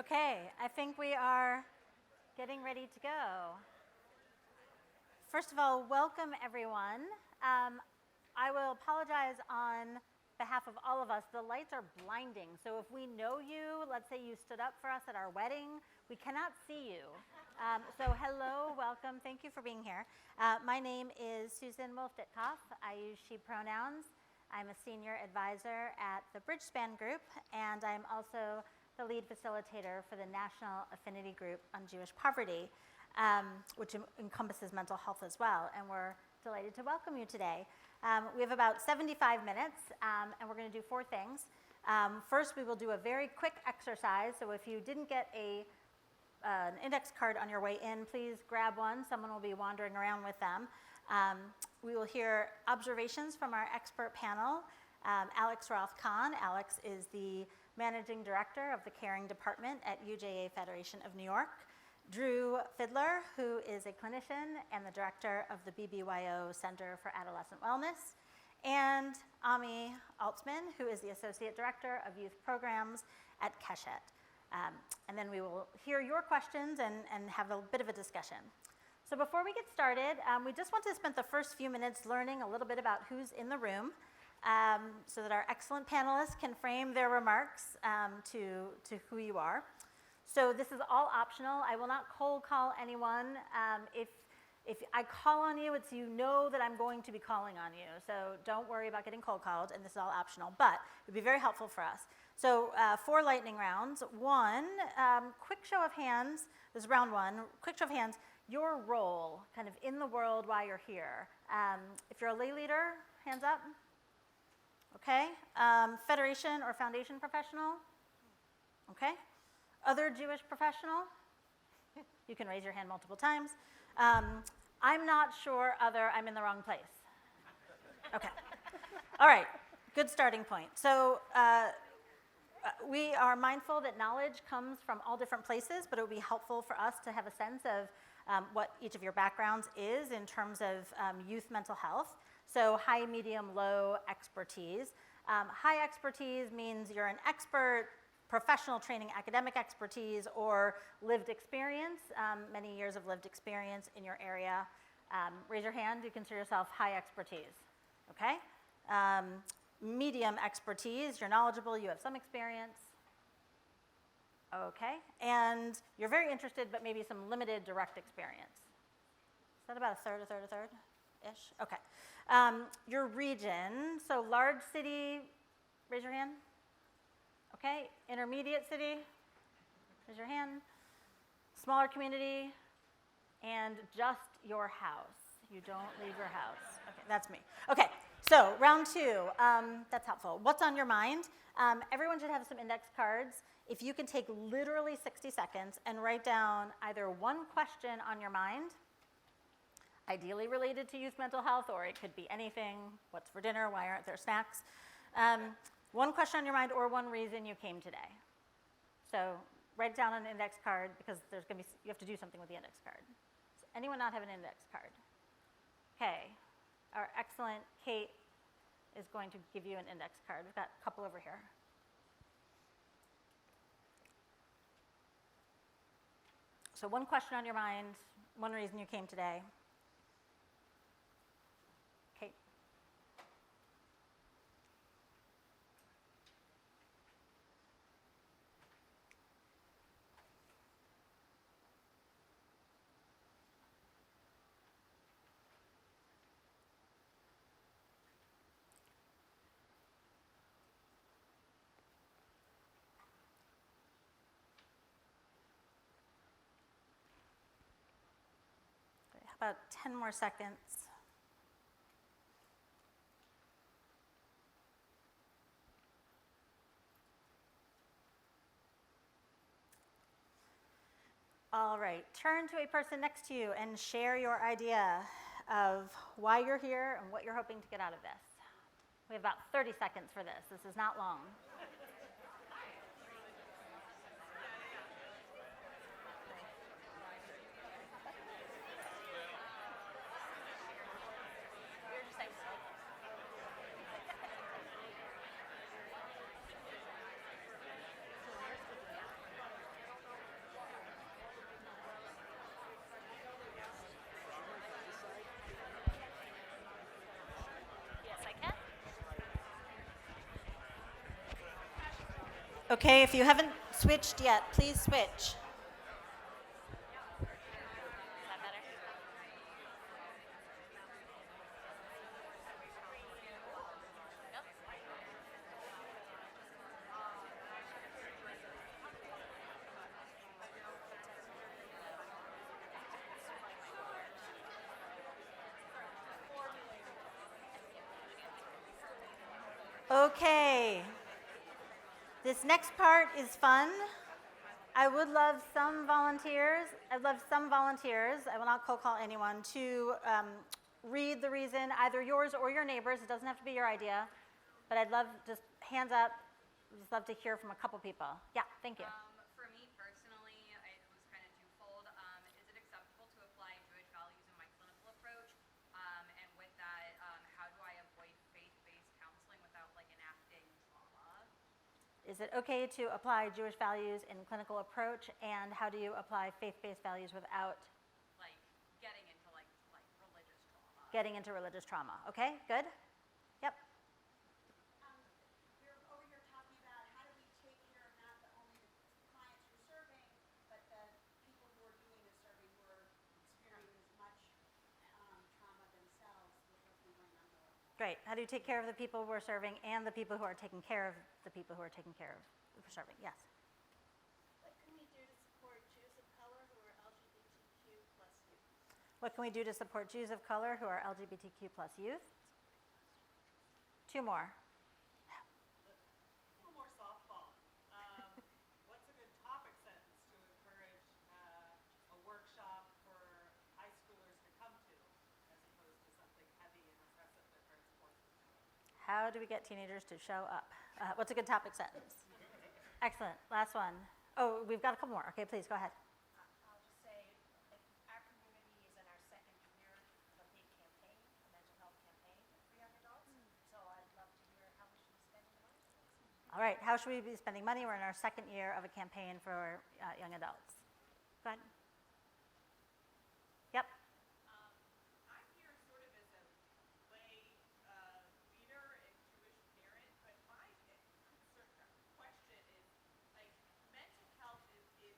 Okay, I think we are getting ready to go. First of all, welcome everyone. I will apologize on behalf of all of us. The lights are blinding, so if we know you, let's say you stood up for us at our wedding, we cannot see you. So hello, welcome, thank you for being here. My name is Susan Wolf-Ditkoff. I use she pronouns. I'm a senior advisor at the Bridgespan Group, and I'm also the lead facilitator for the National Affinity Group on Jewish Poverty, which encompasses mental health as well, and we're delighted to welcome you today. We have about 75 minutes, and we're going to do 4 things. First, we will do a very quick exercise, so if you didn't get an index card on your way in, please grab one. Someone will be wandering around with them. We will hear observations from our expert panel, Alex Roth-Kahn. Alex is the Managing Director of the Caring Department at UJA Federation of New York. Drew Fidler, who is a clinician and the director of the BBYO Center for Adolescent Wellness, and Ami Altsman, who is the Associate Director of Youth Programs at Keshet. And then we will hear your questions and have a bit of a discussion. So before we get started, we just want to spend the first few minutes learning a little bit about who's in the room, so that our excellent panelists can frame their remarks to who you are. So this is all optional. I will not cold call anyone. If I call on you, it's you know that I'm going to be calling on you. So don't worry about getting cold called, and this is all optional, but it would be very helpful for us. So 4 lightning rounds. 1, quick show of hands. This is round 1. Quick show of hands. Your role kind of in the world while you're here. If you're a lay leader, hands up. Okay. Federation or foundation professional? Okay. Other Jewish professional? You can raise your hand multiple times. I'm not sure other, I'm in the wrong place. Okay. All right. Good starting point. So we are mindful that knowledge comes from all different places, but it would be helpful for us to have a sense of what each of your backgrounds is in terms of youth mental health. So high, medium, low expertise. High expertise means you're an expert, professional training, academic expertise, or lived experience, many years of lived experience in your area. Raise your hand, you consider yourself high expertise, okay? Medium expertise, you're knowledgeable, you have some experience. Okay, and you're very interested, but maybe some limited direct experience. Is that about a third-ish? Okay. Your region, so large city, raise your hand. Okay, intermediate city, raise your hand. Smaller community, and just your house. You don't leave your house. Okay, that's me. Okay, so round 2, that's helpful. What's on your mind? Everyone should have some index cards. If you can take literally 60 seconds and write down either one question on your mind, ideally related to youth mental health, or it could be anything. What's for dinner? Why aren't there snacks? One question on your mind or one reason you came today. So write it down on an index card because there's going to be, you have to do something with the index card. Does anyone not have an index card? Okay. Our excellent Kate is going to give you an index card. We've got a couple over here. So one question on your mind, one reason you came today. Kate. About 10 more seconds. All right, turn to a person next to you and share your idea of why you're here and what you're hoping to get out of this. We have about 30 seconds for this. This is not long. Okay, if you haven't switched yet, please switch. Okay, this next part is fun. I would love some volunteers. I'd love some volunteers. I will not cold call anyone to read the reason, either yours or your neighbors. It doesn't have to be your idea, but I'd love just hands up. Just love to hear from a couple people. Yeah, thank you. For me personally, it was kind of twofold. Is it acceptable to apply Jewish values in my clinical approach? And with that, how do I avoid faith-based counseling without like enacting trauma? Is it okay to apply Jewish values in clinical approach, and how do you apply faith-based values without Like getting into like religious trauma. getting into religious trauma? Okay, good. Yep. We're over here talking about how do we take care of not only the clients we're serving, but the people who are doing the serving who are experiencing as much trauma themselves with what's been going on in the world. Great. How do you take care of the people we're serving and the people who are taking care of the people who are taking care of for serving? Yes. What can we do to support Jews of color who are LGBTQ plus youth? What can we do to support Jews of color who are LGBTQ plus youth? Two more. One more softball. What's a good topic sentence to encourage a workshop for high schoolers to come to, as opposed to something heavy and oppressive that brings forth? How do we get teenagers to show up? What's a good topic sentence? Excellent. Last one. Oh, we've got a couple more. Okay, please go ahead. I'll just say, like, our community is in our second year of a big campaign, a mental health campaign for young adults. So I'd love to hear how we should be spending the money. All right. How should we be spending money? We're in our second year of a campaign for young adults. Go ahead. Yep. I'm here sort of as a lay leader and Jewish parent, but my question is, like, mental health is it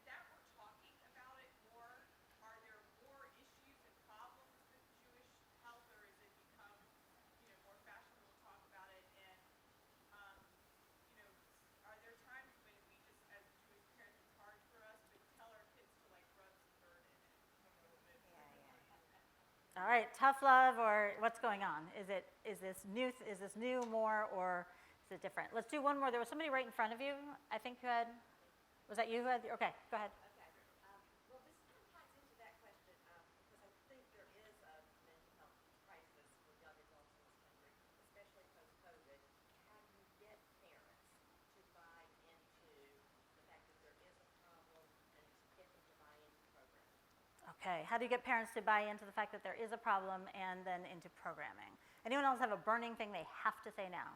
that we're talking about it more? Are there more issues and problems with Jewish health, or is it become, more fashionable to talk about it? And, are there times when we just, as Jewish parents, it's hard for us to tell our kids to, like, rub some dirt in it a little bit? All right, tough love, or what's going on? Is this new more, or is it different? Let's do one more. There was somebody right in front of you, I think, who had, was that you who had, okay, go ahead. Okay. Well, this kind of ties into that question because I think there is a mental health crisis with young adults in this country, especially post-COVID. How do you get parents to buy into the fact that there is a problem and to get them to buy into programming? Okay, how do you get parents to buy into the fact that there is a problem and then into programming? Anyone else have a burning thing they have to say now?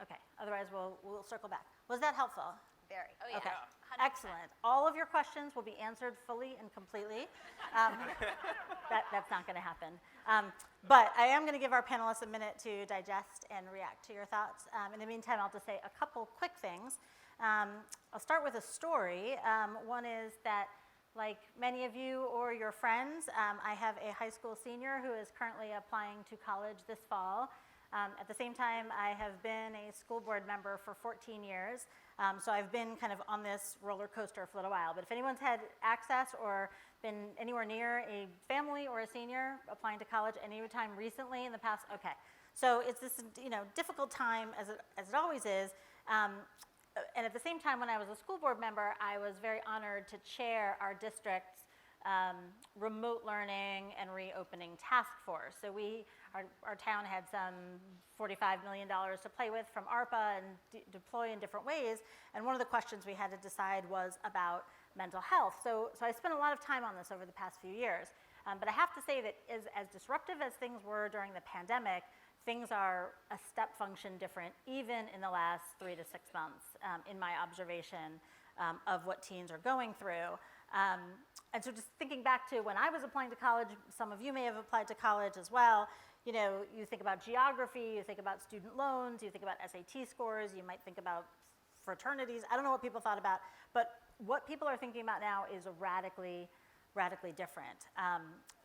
Okay, otherwise we'll circle back. Was that helpful? Very. Oh yeah. Okay, 100%. excellent. All of your questions will be answered fully and completely. That's not going to happen. But I am going to give our panelists a minute to digest and react to your thoughts. In the meantime, I'll just say a couple quick things. I'll start with a story. One is that, like many of you or your friends, I have a high school senior who is currently applying to college this fall. At the same time, I have been a school board member for 14 years, so I've been kind of on this roller coaster for a little while. But if anyone's had access or been anywhere near a family or a senior applying to college any time recently in the past, okay. So it's this difficult time, as it always is. And at the same time, when I was a school board member, I was very honored to chair our district's remote learning and reopening task force. So our town had some $45 million to play with from ARPA and deploy in different ways. And one of the questions we had to decide was about mental health. So I spent a lot of time on this over the past few years. But I have to say that as disruptive as things were during the pandemic, things are a step function different even in the last 3 to 6 months in my observation of what teens are going through. And so just thinking back to when I was applying to college, some of you may have applied to college as well. You know, you think about geography, you think about student loans, you think about SAT scores, you might think about fraternities. I don't know what people thought about, but what people are thinking about now is radically different.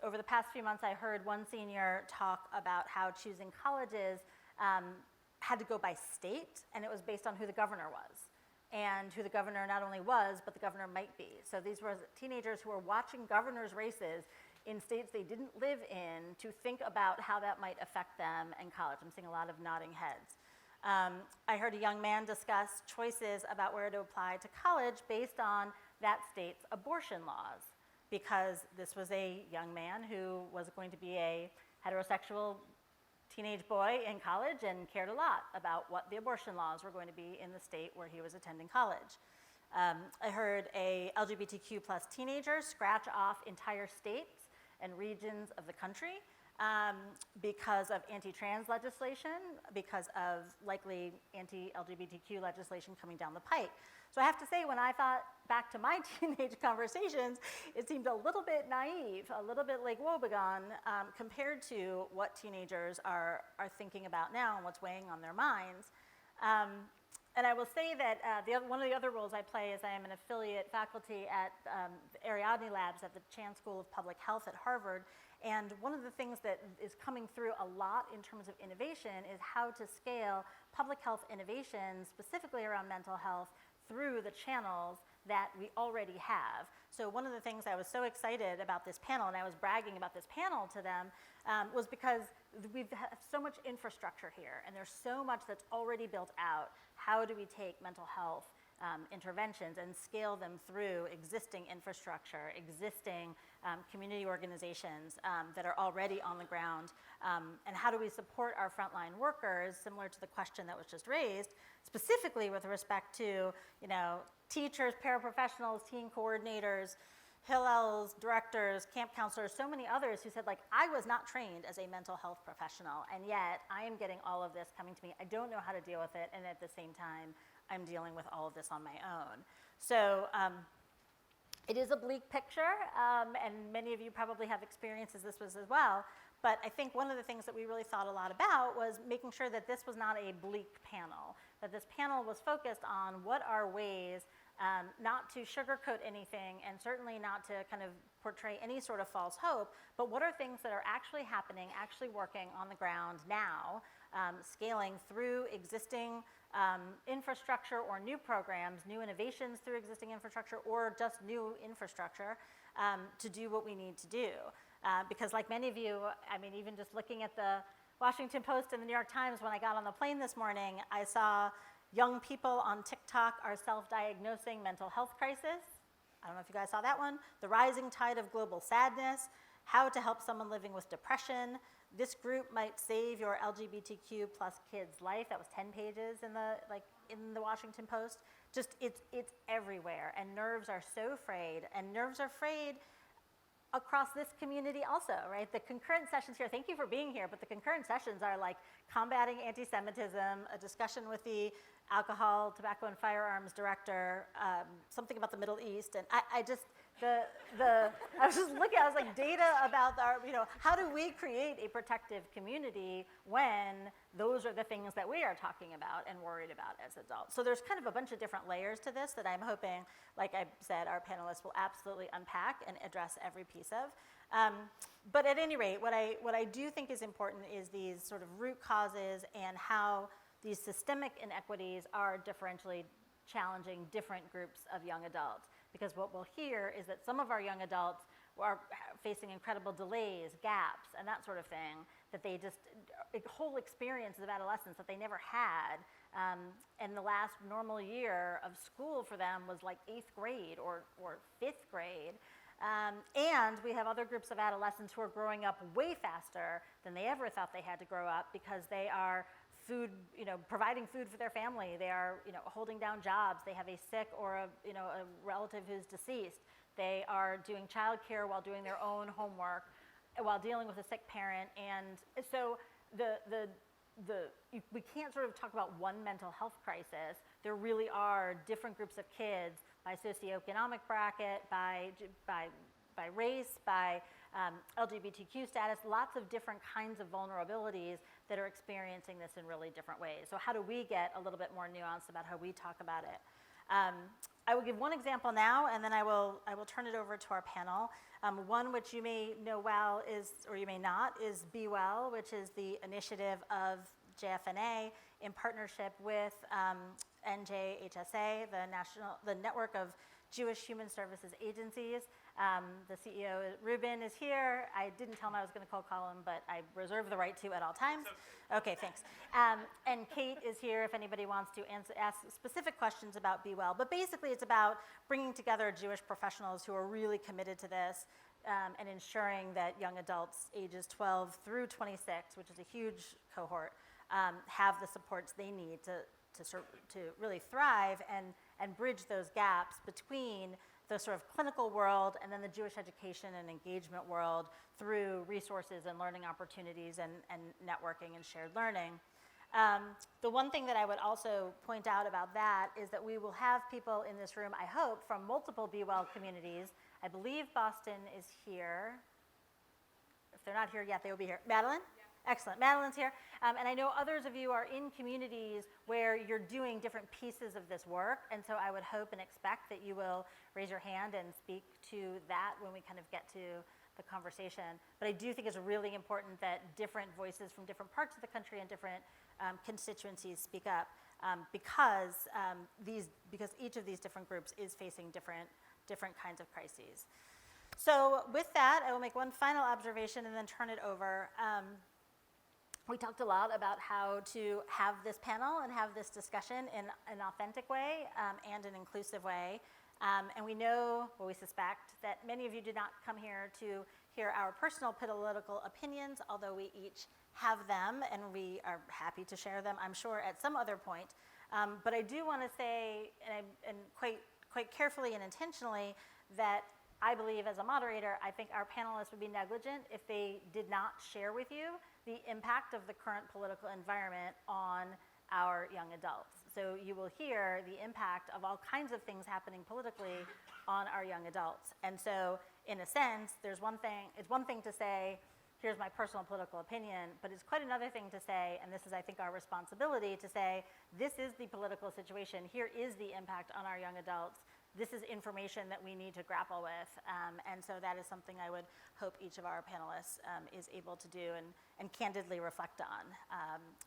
Over the past few months, I heard one senior talk about how choosing colleges had to go by state, and it was based on who the governor was, and who the governor not only was, but the governor might be. So these were teenagers who were watching governors' races in states they didn't live in to think about how that might affect them in college. I'm seeing a lot of nodding heads. I heard a young man discuss choices about where to apply to college based on that state's abortion laws, because this was a young man who was going to be a heterosexual teenage boy in college and cared a lot about what the abortion laws were going to be in the state where he was attending college. I heard a LGBTQ plus teenager scratch off entire states and regions of the country because of anti-trans legislation, because of likely anti-LGBTQ legislation coming down the pike. So I have to say, when I thought back to my teenage conversations, it seemed a little bit naive, a little bit like woebegone compared to what teenagers are thinking about now and what's weighing on their minds. And I will say that one of the other roles I play is I am an affiliate faculty at the Ariadne Labs at the Chan School of Public Health at Harvard. And one of the things that is coming through a lot in terms of innovation is how to scale public health innovations, specifically around mental health, through the channels that we already have. So one of the things I was so excited about this panel, and I was bragging about this panel to them, was because we've had so much infrastructure here, and there's so much that's already built out. How do we take mental health interventions and scale them through existing infrastructure, existing community organizations that are already on the ground, and how do we support our frontline workers, similar to the question that was just raised, specifically with respect to, you know, teachers, paraprofessionals, teen coordinators, Hillels, directors, camp counselors, so many others who said, like, I was not trained as a mental health professional, and yet I am getting all of this coming to me. I don't know how to deal with it, and at the same time, I'm dealing with all of this on my own. So it is a bleak picture, and many of you probably have experiences this was as well, but I think one of the things that we really thought a lot about was making sure that this was not a bleak panel, that this panel was focused on what are ways not to sugarcoat anything, and certainly not to kind of portray any sort of false hope, but what are things that are actually happening, actually working on the ground now, scaling through existing infrastructure or new programs, new innovations through existing infrastructure, or just new infrastructure to do what we need to do. Because like many of you, I mean, even just looking at the Washington Post and the New York Times when I got on the plane this morning, I saw young people on TikTok are self-diagnosing mental health crisis. I don't know if you guys saw that one. The rising tide of global sadness, how to help someone living with depression. This group might save your LGBTQ plus kid's life. That was 10 pages in the Washington Post. Just it's everywhere, and nerves are so frayed, and nerves are frayed across this community also, right? The concurrent sessions here, thank you for being here, but the concurrent sessions are like combating anti-Semitism, a discussion with the alcohol, tobacco, and firearms director, something about the Middle East, and I was just looking, I was like, data about our, you know, how do we create a protective community when those are the things that we are talking about and worried about as adults? So there's kind of a bunch of different layers to this that I'm hoping, like I said, our panelists will absolutely unpack and address every piece of. But at any rate, what I do think is important is these sort of root causes and how these systemic inequities are differentially challenging different groups of young adults. Because what we'll hear is that some of our young adults are facing incredible delays, gaps, and that sort of thing, that they just, whole experiences of adolescence that they never had. And the last normal year of school for them was like 8th grade or 5th grade. And we have other groups of adolescents who are growing up way faster than they ever thought they had to grow up, because they are providing food for their family. They are, holding down jobs. They have a sick or a relative who's deceased. They are doing childcare while doing their own homework, while dealing with a sick parent. And so we can't sort of talk about one mental health crisis. There really are different groups of kids by socioeconomic bracket, by race, by LGBTQ status, lots of different kinds of vulnerabilities that are experiencing this in really different ways. So how do we get a little bit more nuanced about how we talk about it? I will give one example now, and then I will turn it over to our panel. One which you may know well is, or you may not, is Be Well, which is the initiative of JFNA in partnership with NJHSA, the network of Jewish Human Services Agencies. The CEO, Ruben, is here. I didn't tell him I was going to cold call him, but I reserve the right to at all times. Okay, thanks. And Kate is here if anybody wants to ask specific questions about Be Well. But basically, it's about bringing together Jewish professionals who are really committed to this and ensuring that young adults ages 12 through 26, which is a huge cohort, have the supports they need to really thrive and bridge those gaps between the sort of clinical world and then the Jewish education and engagement world through resources and learning opportunities and networking and shared learning. The one thing that I would also point out about that is that we will have people in this room, I hope, from multiple Be Well communities. I believe Boston is here. If they're not here yet, they will be here. Madeline? Excellent. Madeline's here. And I know others of you are in communities where you're doing different pieces of this work. And so I would hope and expect that you will raise your hand and speak to that when we kind of get to the conversation. But I do think it's really important that different voices from different parts of the country and different constituencies speak up because each of these different groups is facing different kinds of crises. So with that, I will make one final observation and then turn it over. We talked a lot about how to have this panel and have this discussion in an authentic way and an inclusive way. And we know, well, we suspect that many of you did not come here to hear our personal political opinions, although we each have them and we are happy to share them, I'm sure, at some other point. But I do want to say, and quite carefully and intentionally, that I believe as a moderator, I think our panelists would be negligent if they did not share with you the impact of the current political environment on our young adults. So you will hear the impact of all kinds of things happening politically on our young adults. And so in a sense, it's one thing to say, here's my personal political opinion, but it's quite another thing to say, and this is, I think, our responsibility to say, this is the political situation, here is the impact on our young adults, this is information that we need to grapple with, and so that is something I would hope each of our panelists is able to do and candidly reflect on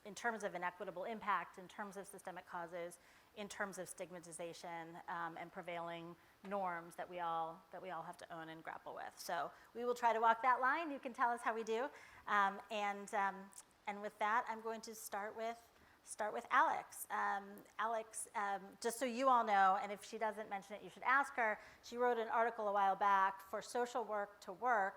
in terms of inequitable impact, in terms of systemic causes, in terms of stigmatization and prevailing norms that we all have to own and grapple with. So we will try to walk that line. You can tell us how we do, and with that, I'm going to start with Alex. Alex, just so you all know, and if she doesn't mention it, you should ask her, she wrote an article a while back, For Social Work to Work,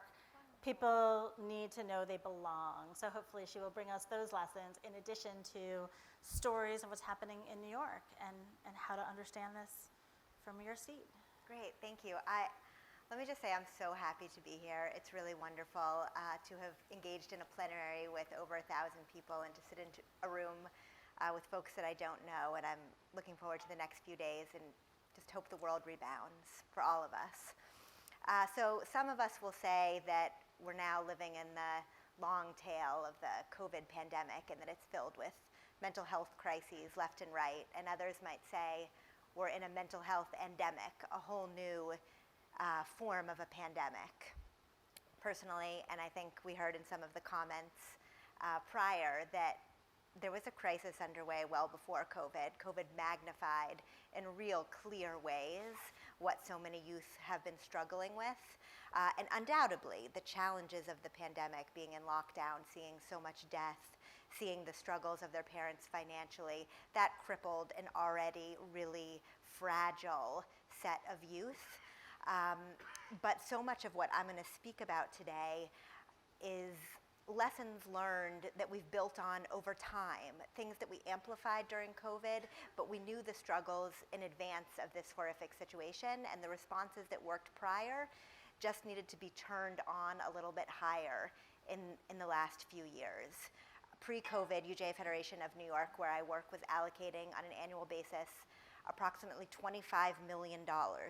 people need to know they belong. So hopefully she will bring us those lessons in addition to stories of what's happening in New York and how to understand this from your seat. Great, thank you. Let me just say I'm so happy to be here. It's really wonderful to have engaged in a plenary with over 1,000 people and to sit in a room with folks that I don't know, and I'm looking forward to the next few days and just hope the world rebounds for all of us. So some of us will say that we're now living in the long tail of the COVID pandemic and that it's filled with mental health crises left and right, and others might say we're in a mental health endemic, a whole new form of a pandemic. Personally, and I think we heard in some of the comments prior that there was a crisis underway well before COVID. COVID magnified in real clear ways what so many youth have been struggling with. And undoubtedly, the challenges of the pandemic, being in lockdown, seeing so much death, seeing the struggles of their parents financially, that crippled an already really fragile set of youth. But so much of what I'm going to speak about today is lessons learned that we've built on over time, things that we amplified during COVID, but we knew the struggles in advance of this horrific situation, and the responses that worked prior just needed to be turned on a little bit higher in the last few years. Pre-COVID, UJ Federation of New York, where I work, was allocating on an annual basis approximately $25 million.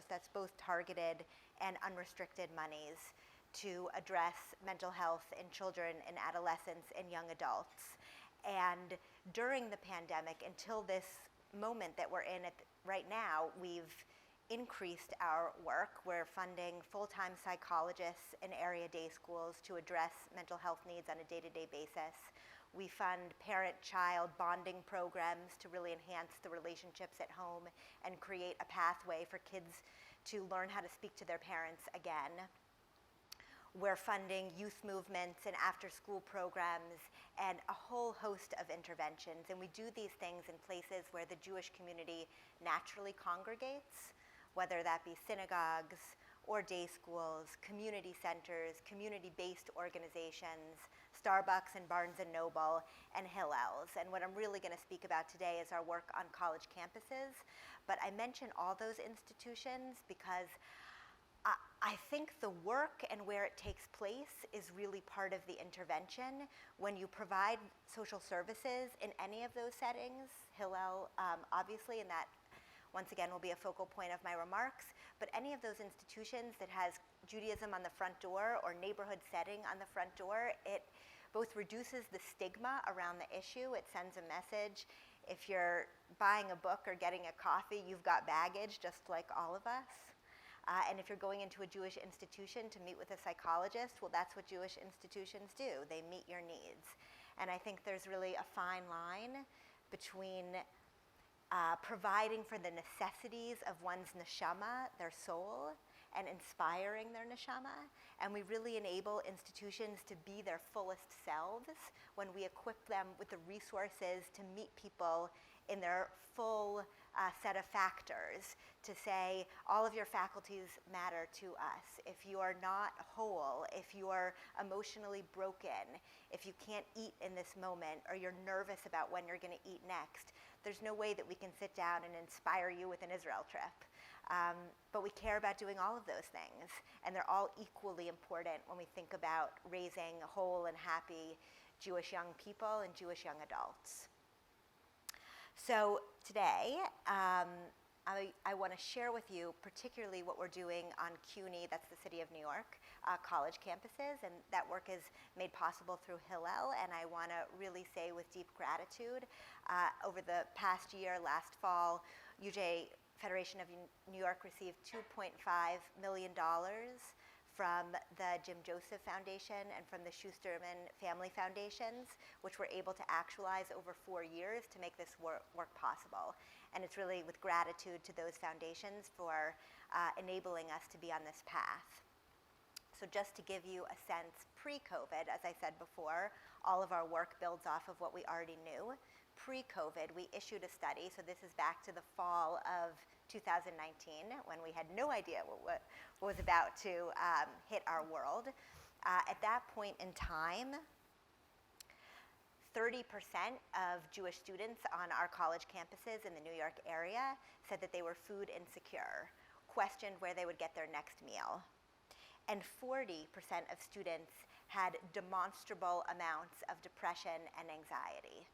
That's both targeted and unrestricted monies to address mental health in children and adolescents and young adults. And during the pandemic, until this moment that we're in right now, we've increased our work. We're funding full-time psychologists in area day schools to address mental health needs on a day-to-day basis. We fund parent-child bonding programs to really enhance the relationships at home and create a pathway for kids to learn how to speak to their parents again. We're funding youth movements and after-school programs and a whole host of interventions. And we do these things in places where the Jewish community naturally congregates, whether that be synagogues or day schools, community centers, community-based organizations, Starbucks and Barnes & Noble, and Hillel's. And what I'm really going to speak about today is our work on college campuses. But I mention all those institutions because I think the work and where it takes place is really part of the intervention. When you provide social services in any of those settings, Hillel obviously, and that once again will be a focal point of my remarks, but any of those institutions that has Judaism on the front door or neighborhood setting on the front door, it both reduces the stigma around the issue. It sends a message. If you're buying a book or getting a coffee, you've got baggage just like all of us. And if you're going into a Jewish institution to meet with a psychologist, well, that's what Jewish institutions do. They meet your needs. And I think there's really a fine line between providing for the necessities of one's neshama, their soul, and inspiring their neshama. And we really enable institutions to be their fullest selves when we equip them with the resources to meet people in their full set of factors, to say all of your faculties matter to us. If you are not whole, if you are emotionally broken, if you can't eat in this moment, or you're nervous about when you're going to eat next, there's no way that we can sit down and inspire you with an Israel trip. But we care about doing all of those things, and they're all equally important when we think about raising whole and happy Jewish young people and Jewish young adults. So today, I want to share with you particularly what we're doing on CUNY, that's the city of New York, college campuses, and that work is made possible through Hillel, and I want to really say with deep gratitude, over the past year, last fall, UJ Federation of New York received $2.5 million from the Jim Joseph Foundation and from the Schusterman Family Foundations, which we're able to actualize over 4 years to make this work possible. And it's really with gratitude to those foundations for enabling us to be on this path. So just to give you a sense, pre-COVID, as I said before, all of our work builds off of what we already knew. Pre-COVID, we issued a study, so this is back to the fall of 2019, when we had no idea what was about to hit our world. At that point in time, 30% of Jewish students on our college campuses in the New York area said that they were food insecure, questioned where they would get their next meal. And 40% of students had demonstrable amounts of depression and anxiety.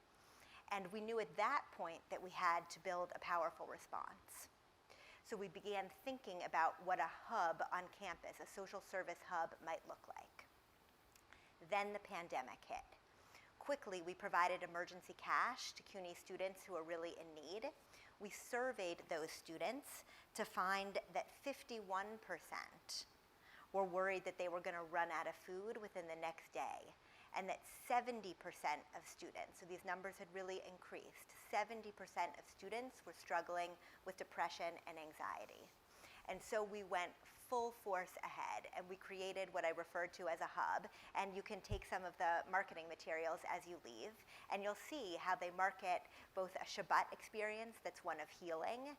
And we knew at that point that we had to build a powerful response. So we began thinking about what a hub on campus, a social service hub, might look like. Then the pandemic hit. Quickly, we provided emergency cash to CUNY students who were really in need. We surveyed those students to find that 51% were worried that they were going to run out of food within the next day, and that 70% of students, so these numbers had really increased, 70% of students were struggling with depression and anxiety. And so we went full force ahead, and we created what I referred to as a hub, and you can take some of the marketing materials as you leave, and you'll see how they market both a Shabbat experience that's one of healing,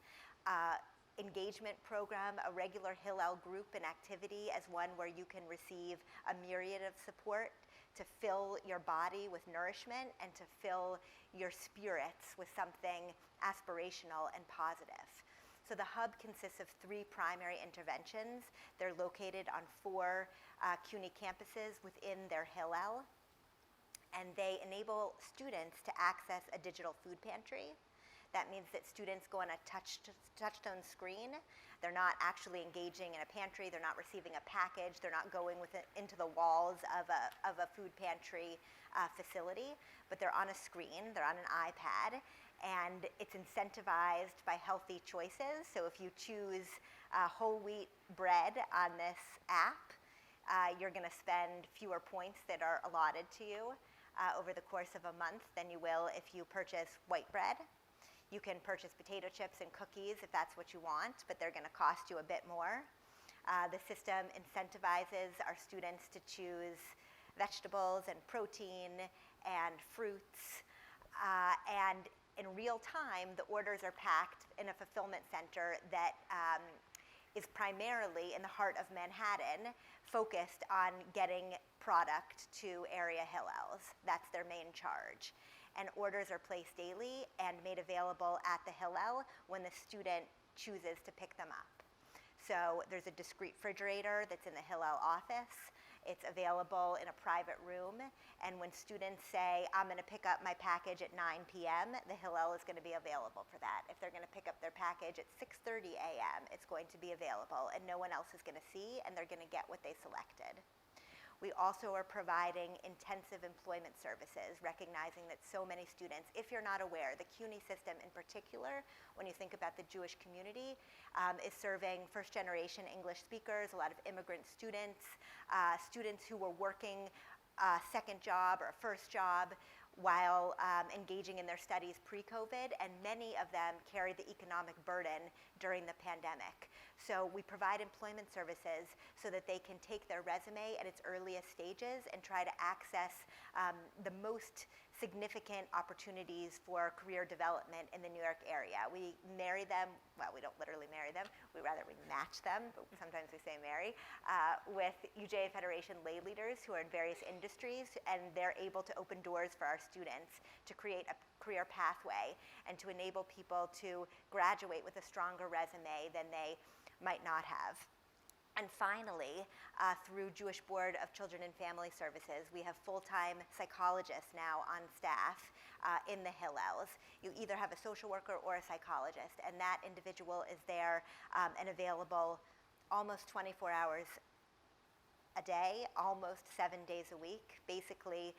engagement program, a regular Hillel group and activity as one where you can receive a myriad of support to fill your body with nourishment and to fill your spirits with something aspirational and positive. So the hub consists of 3 primary interventions. They're located on 4 CUNY campuses within their Hillel, and they enable students to access a digital food pantry That means that students go on a touch-tone screen. They're not actually engaging in a pantry. They're not receiving a package. They're not going into the walls of a food pantry facility, but they're on a screen. They're on an iPad, and it's incentivized by healthy choices. So if you choose whole wheat bread on this app, you're going to spend fewer points that are allotted to you over the course of a month than you will if you purchase white bread. You can purchase potato chips and cookies if that's what you want, but they're going to cost you a bit more. The system incentivizes our students to choose vegetables and protein and fruits. And in real time, the orders are packed in a fulfillment center that is primarily in the heart of Manhattan, focused on getting product to area Hillels. That's their main charge. And orders are placed daily and made available at the Hillel when the student chooses to pick them up. So there's a discrete refrigerator that's in the Hillel office. It's available in a private room. And when students say, I'm going to pick up my package at 9 p.m., the Hillel is going to be available for that. If they're going to pick up their package at 6:30 a.m., it's going to be available, and no one else is going to see, and they're going to get what they selected. We also are providing intensive employment services, recognizing that so many students, if you're not aware, the CUNY system in particular, when you think about the Jewish community, is serving first-generation English speakers, a lot of immigrant students, students who were working a second job or a first job while engaging in their studies pre-COVID, and many of them carried the economic burden during the pandemic. So we provide employment services so that they can take their resume at its earliest stages and try to access the most significant opportunities for career development in the New York area. We marry them, well, we don't literally marry them, we match them, but sometimes we say marry, with UJA Federation lay leaders who are in various industries, and they're able to open doors for our students to create a career pathway and to enable people to graduate with a stronger resume than they might not have. And finally, through Jewish Board of Children and Family Services, we have full-time psychologists now on staff in the Hillels. You either have a social worker or a psychologist, and that individual is there and available almost 24 hours a day, almost 7 days a week. Basically,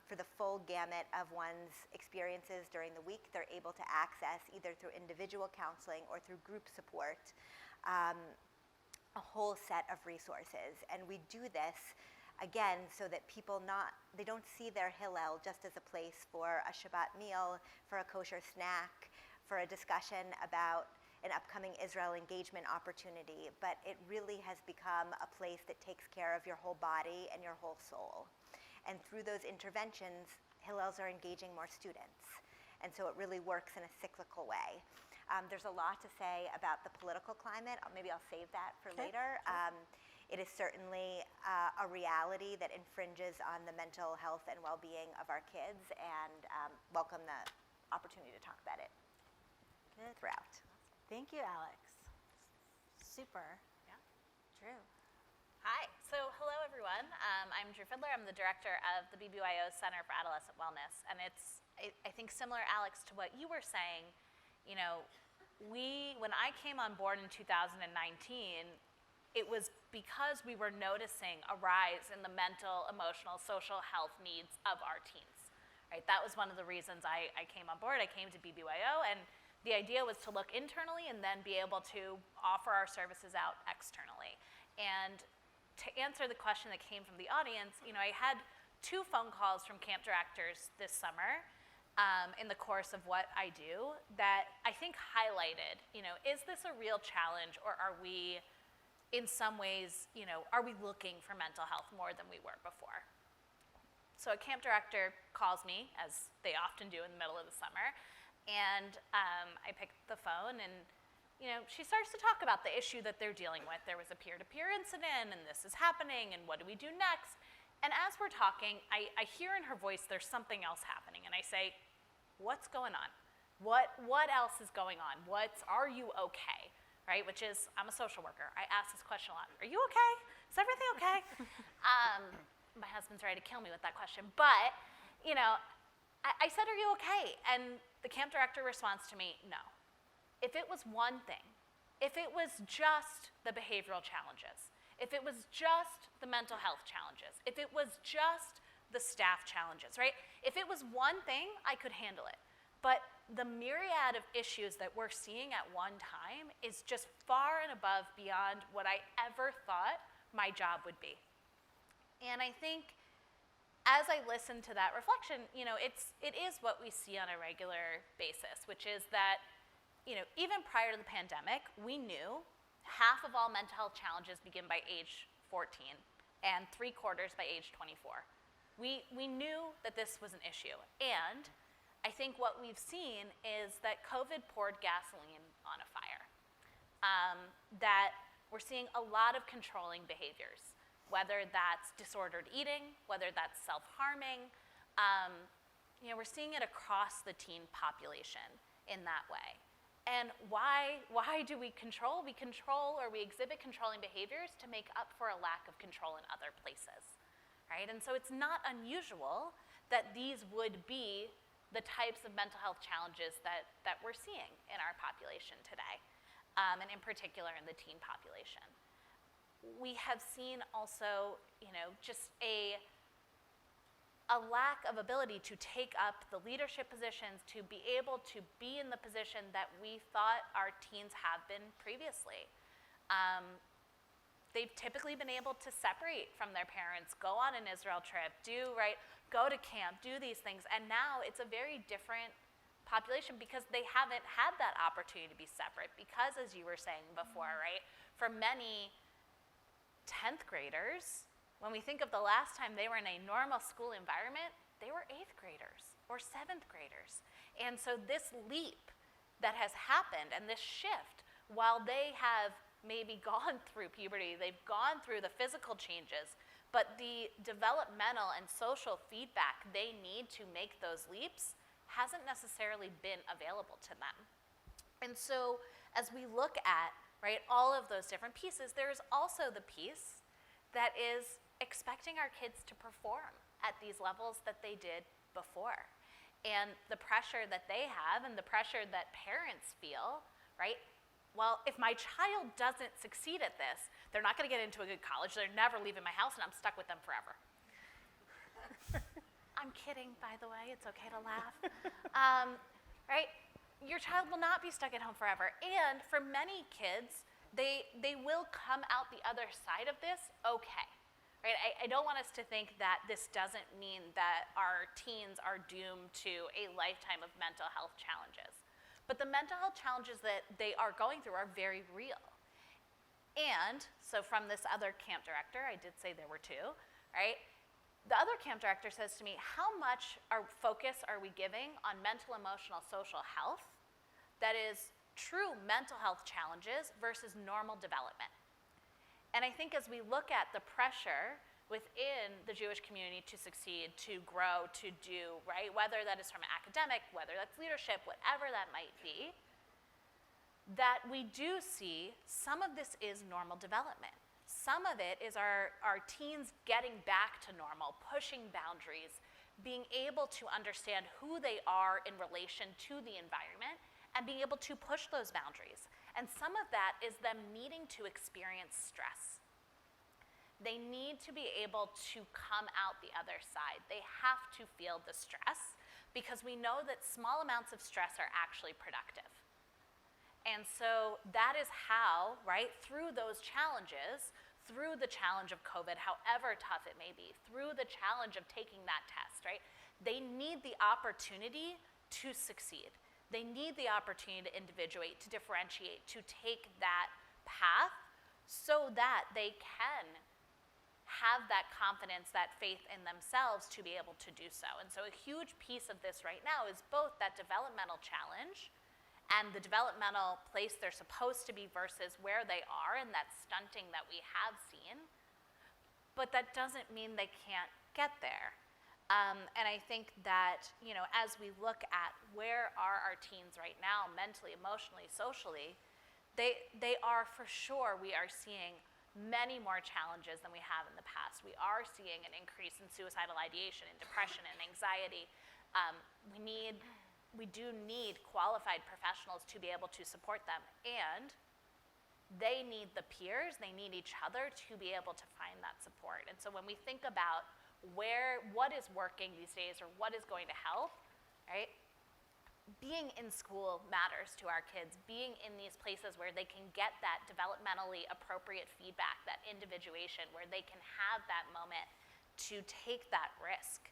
for the full gamut of one's experiences during the week, they're able to access, either through individual counseling or through group support, a whole set of resources. And we do this, again, so that people they don't see their Hillel just as a place for a Shabbat meal, for a kosher snack, for a discussion about an upcoming Israel engagement opportunity, but it really has become a place that takes care of your whole body and your whole soul. And through those interventions, Hillels are engaging more students. And so it really works in a cyclical way. There's a lot to say about the political climate. Maybe I'll save that for later. It is certainly a reality that infringes on the mental health and well-being of our kids, and welcome the opportunity to talk about it throughout. Thank you, Alex. Super. Yeah. Drew. Hi. So hello, everyone. I'm Drew Fiddler. I'm the director of the BBYO Center for Adolescent Wellness. And it's, I think, similar, Alex, to what you were saying. You know, when I came on board in 2019, it was because we were noticing a rise in the mental, emotional, social health needs of our teens. Right? That was one of the reasons I came on board. I came to BBYO, and the idea was to look internally and then be able to offer our services out externally. And to answer the question that came from the audience, you know, I had 2 phone calls from camp directors this summer in the course of what I do that I think highlighted, you know, is this a real challenge, or are we, in some ways, you know, are we looking for mental health more than we were before? So a camp director calls me, as they often do in the middle of the summer, and I pick the phone, and you know, she starts to talk about the issue that they're dealing with. There was a peer-to-peer incident, and this is happening, and what do we do next? And as we're talking, I hear in her voice there's something else happening, and I say, what's going on? What else is going on? Are you okay? Right, which is, I'm a social worker. I ask this question a lot. Are you okay? Is everything okay? My husband's ready to kill me with that question. But, you know, I said, are you okay? And The camp director responds to me, no. If it was one thing, if it was just the behavioral challenges, if it was just the mental health challenges, if it was just the staff challenges, right? If it was one thing, I could handle it. But the myriad of issues that we're seeing at one time is just far and above beyond what I ever thought my job would be. And I think as I listen to that reflection, it is what we see on a regular basis, which is that, even prior to the pandemic, we knew half of all mental health challenges begin by age 14 and 3/4 by age 24. We knew that this was an issue. And I think what we've seen is that COVID poured gasoline on a fire. That we're seeing a lot of controlling behaviors, whether that's disordered eating, whether that's self-harming. We're seeing it across the teen population in that way. And why do we control? We control, or we exhibit controlling behaviors to make up for a lack of control in other places, right? And so it's not unusual that these would be the types of mental health challenges that we're seeing in our population today, and in particular in the teen population. We have seen also, just a lack of ability to take up the leadership positions, to be able to be in the position that we thought our teens have been previously. They've typically been able to separate from their parents, go on an Israel trip, go to camp, do these things, and now it's a very different population because they haven't had that opportunity to be separate because, as you were saying before, right, for many 10th graders, when we think of the last time they were in a normal school environment, they were 8th graders or 7th graders. And so this leap that has happened and this shift, while they have maybe gone through puberty, they've gone through the physical changes, but the developmental and social feedback they need to make those leaps hasn't necessarily been available to them. And so as we look at, right, all of those different pieces, there's also the piece that is expecting our kids to perform at these levels that they did before. And the pressure that they have and the pressure that parents feel, right? Well, if my child doesn't succeed at this, they're not going to get into a good college, they're never leaving my house, and I'm stuck with them forever. I'm kidding, by the way, it's okay to laugh. Right? Your child will not be stuck at home forever. And for many kids, they will come out the other side of this okay. Right? I don't want us to think that this doesn't mean that our teens are doomed to a lifetime of mental health challenges. But the mental health challenges that they are going through are very real. And so from this other camp director, I did say there were two, right? The other camp director says to me, how much focus are we giving on mental, emotional, social health that is true mental health challenges versus normal development? And I think as we look at the pressure within the Jewish community to succeed, to grow, to do, right? Whether that is from academic, whether that's leadership, whatever that might be, that we do see some of this is normal development. Some of it is our teens getting back to normal, pushing boundaries, being able to understand who they are in relation to the environment, and being able to push those boundaries. And some of that is them needing to experience stress. They need to be able to come out the other side. They have to feel the stress because we know that small amounts of stress are actually productive. And so that is how, right, through those challenges, through the challenge of COVID, however tough it may be, through the challenge of taking that test, right, they need the opportunity to succeed. They need the opportunity to individuate, to differentiate, to take that path so that they can have that confidence, that faith in themselves to be able to do so. And so a huge piece of this right now is both that developmental challenge and the developmental place they're supposed to be versus where they are and that stunting that we have seen. But that doesn't mean they can't get there. And I think that, as we look at where are our teens right now, mentally, emotionally, socially, they are for sure, we are seeing many more challenges than we have in the past. We are seeing an increase in suicidal ideation and depression and anxiety. We need we do need qualified professionals to be able to support them, and they need the peers, they need each other to be able to find that support. And so when we think about what is working these days or what is going to help, right? Being in school matters to our kids. Being in these places where they can get that developmentally appropriate feedback, that individuation, where they can have that moment to take that risk,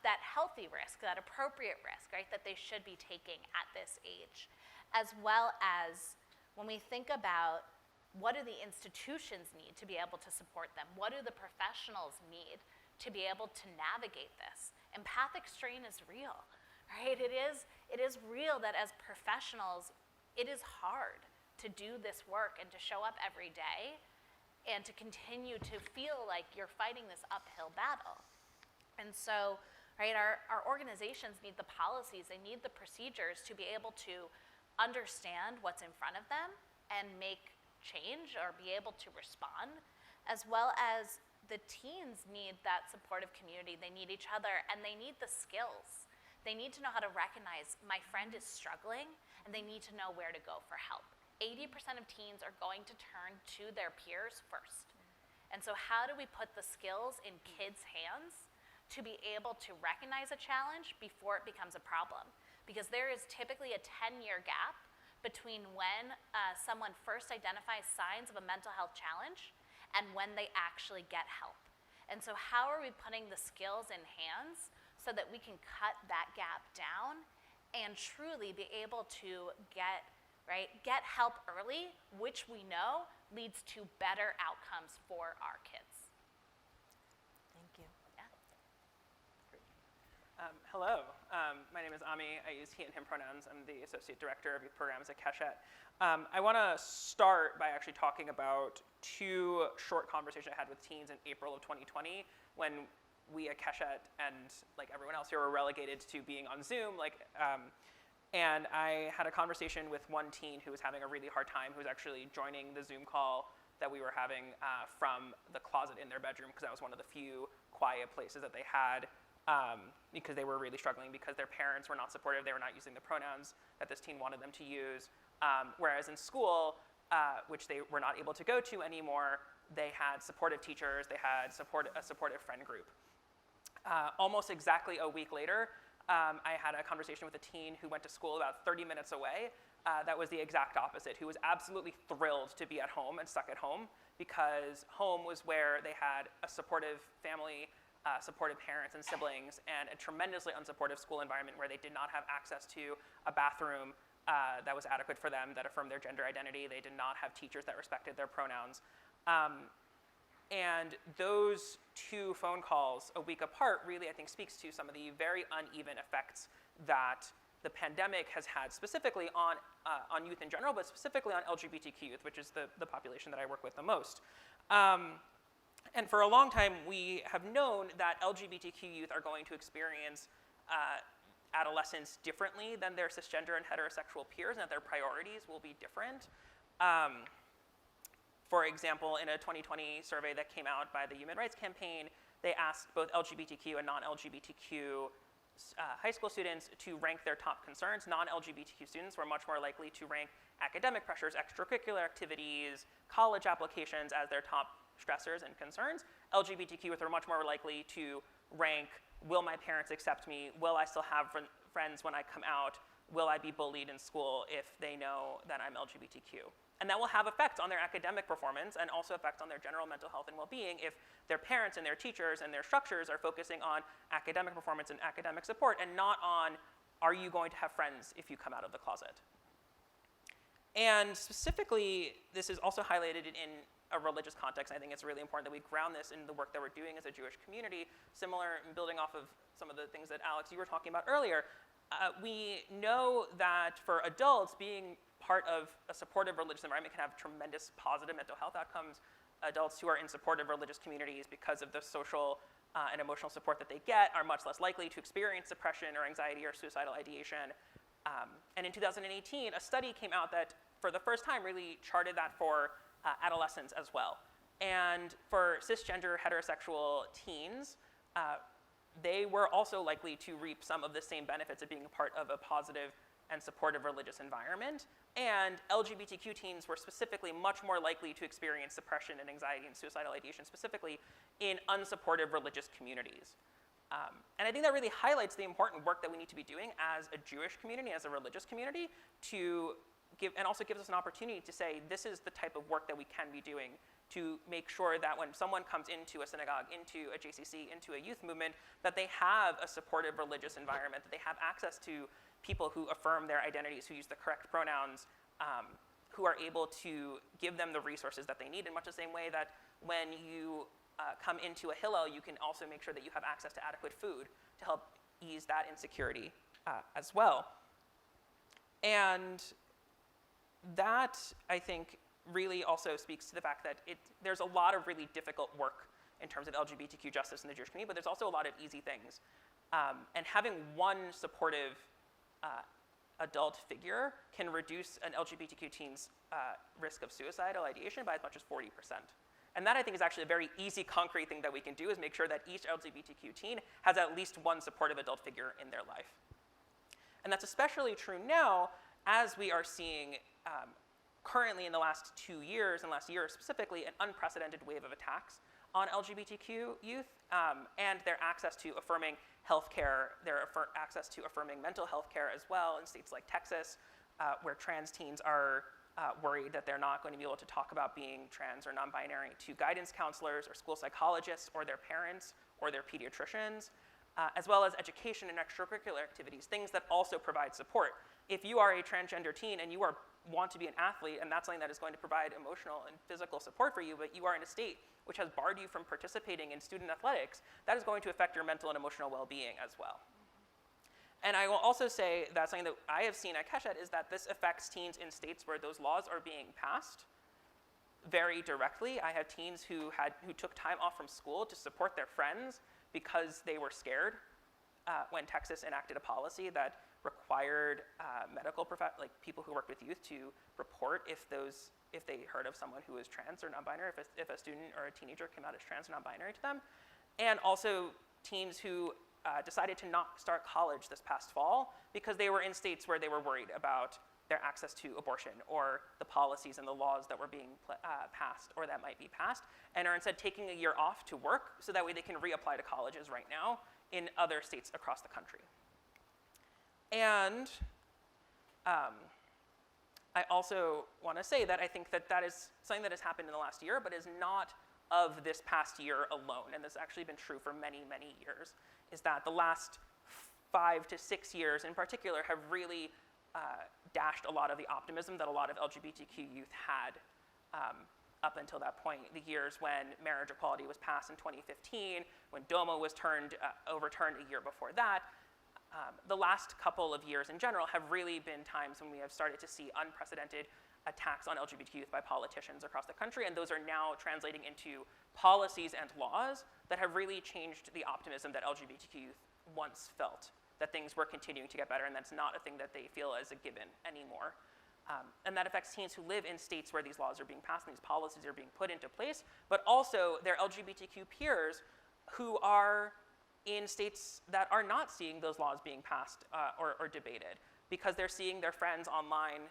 that healthy risk, that appropriate risk, right, that they should be taking at this age. As well as when we think about what do the institutions need to be able to support them? What do the professionals need to be able to navigate this? Empathic strain is real, right? It is real that as professionals, it is hard to do this work and to show up every day and to continue to feel like you're fighting this uphill battle. And so, right, our organizations need the policies, they need the procedures to be able to understand what's in front of them and make change or be able to respond, as well as the teens need that supportive community. They need each other, and they need the skills. They need to know how to recognize my friend is struggling, and they need to know where to go for help. 80% of teens are going to turn to their peers first. And so how do we put the skills in kids' hands to be able to recognize a challenge before it becomes a problem? Because there is typically a 10-year gap between when someone first identifies signs of a mental health challenge and when they actually get help. And so how are we putting the skills in hands so that we can cut that gap down and truly be able to get help early, which we know leads to better outcomes for our kids. Thank you. Yeah. Hello, my name is Ami. I use he and him pronouns. I'm the Associate Director of Youth Programs at Keshet. I want to start by actually talking about two short conversations I had with teens in April of 2020 when we at Keshet and like everyone else here were relegated to being on Zoom. And I had a conversation with one teen who was having a really hard time, who was actually joining the Zoom call that we were having from the closet in their bedroom, because that was one of the few quiet places that they had. Because they were really struggling because their parents were not supportive, they were not using the pronouns that this teen wanted them to use. Whereas in school, which they were not able to go to anymore, they had supportive teachers, they had a supportive friend group. Almost exactly a week later, I had a conversation with a teen who went to school about 30 minutes away that was the exact opposite, who was absolutely thrilled to be at home and stuck at home, because home was where they had a supportive family, supportive parents and siblings, and a tremendously unsupportive school environment where they did not have access to a bathroom that was adequate for them, that affirmed their gender identity. They did not have teachers that respected their pronouns. And those two phone calls a week apart really, I think, speaks to some of the very uneven effects that the pandemic has had specifically on youth in general, but specifically on LGBTQ youth, which is the population that I work with the most. And for a long time, we have known that LGBTQ youth are going to experience adolescence differently than their cisgender and heterosexual peers, and that their priorities will be different. For example, in a 2020 survey that came out by the Human Rights Campaign, they asked both LGBTQ and non-LGBTQ high school students to rank their top concerns. Non-LGBTQ students were much more likely to rank academic pressures, extracurricular activities, college applications as their top stressors and concerns. LGBTQ youth are much more likely to rank, will my parents accept me? Will I still have friends when I come out? Will I be bullied in school if they know that I'm LGBTQ? And that will have effects on their academic performance and also effects on their general mental health and well-being if their parents and their teachers and their structures are focusing on academic performance and academic support and not on, are you going to have friends if you come out of the closet? And specifically, this is also highlighted in a religious context. I think it's really important that we ground this in the work that we're doing as a Jewish community, similar in building off of some of the things that Alex, you were talking about earlier. We know that for adults, being part of a supportive religious environment can have tremendous positive mental health outcomes. Adults who are in supportive religious communities, because of the social and emotional support that they get, are much less likely to experience depression or anxiety or suicidal ideation. And in 2018, a study came out that for the first time really charted that for adolescents as well. And for cisgender heterosexual teens, they were also likely to reap some of the same benefits of being a part of a positive and supportive religious environment. And LGBTQ teens were specifically much more likely to experience depression and anxiety and suicidal ideation, specifically in unsupportive religious communities. And I think that really highlights the important work that we need to be doing as a Jewish community, as a religious community, to give, and also gives us an opportunity to say, this is the type of work that we can be doing to make sure that when someone comes into a synagogue, into a JCC, into a youth movement, that they have a supportive religious environment, that they have access to people who affirm their identities, who use the correct pronouns, who are able to give them the resources that they need, in much the same way that when you come into a Hillel, you can also make sure that you have access to adequate food to help ease that insecurity as well. And that, I think, really also speaks to the fact that there's a lot of really difficult work in terms of LGBTQ justice in the Jewish community, but there's also a lot of easy things. And having one supportive adult figure can reduce an LGBTQ teen's risk of suicidal ideation by as much as 40%. And that, I think, is actually a very easy, concrete thing that we can do, is make sure that each LGBTQ teen has at least one supportive adult figure in their life. And that's especially true now, as we are seeing currently in the last 2 years, and last year specifically, an unprecedented wave of attacks on LGBTQ youth and their access to affirming healthcare, their access to affirming mental health care as well in states like Texas, where trans teens are worried that they're not going to be able to talk about being trans or non-binary to guidance counselors or school psychologists or their parents or their pediatricians, as well as education and extracurricular activities, things that also provide support. If you are a transgender teen and you want to be an athlete, and that's something that is going to provide emotional and physical support for you, but you are in a state which has barred you from participating in student athletics, that is going to affect your mental and emotional well-being as well. And I will also say that something that I have seen at Keshet is that this affects teens in states where those laws are being passed very directly. I have teens who took time off from school to support their friends because they were scared when Texas enacted a policy that required people who worked with youth to report if they heard of someone who was trans or non-binary, if a student or a teenager came out as trans or non-binary to them. And also teens who decided to not start college this past fall because they were in states where they were worried about their access to abortion or the policies and the laws that were being passed or that might be passed, and are instead taking a year off to work so that way they can reapply to colleges right now in other states across the country. And I also want to say that I think that is something that has happened in the last year, but is not of this past year alone, and this has actually been true for many, many years, is that the last 5 to 6 years in particular have really dashed a lot of the optimism that a lot of LGBTQ youth had up until that point. The years when marriage equality was passed in 2015, when DOMA was overturned a year before that. The last couple of years in general have really been times when we have started to see unprecedented attacks on LGBT youth by politicians across the country, and those are now translating into policies and laws that have really changed the optimism that LGBTQ youth once felt, that things were continuing to get better, and that's not a thing that they feel as a given anymore. And that affects teens who live in states where these laws are being passed and these policies are being put into place, but also their LGBTQ peers who are in states that are not seeing those laws being passed or debated, because they're seeing their friends online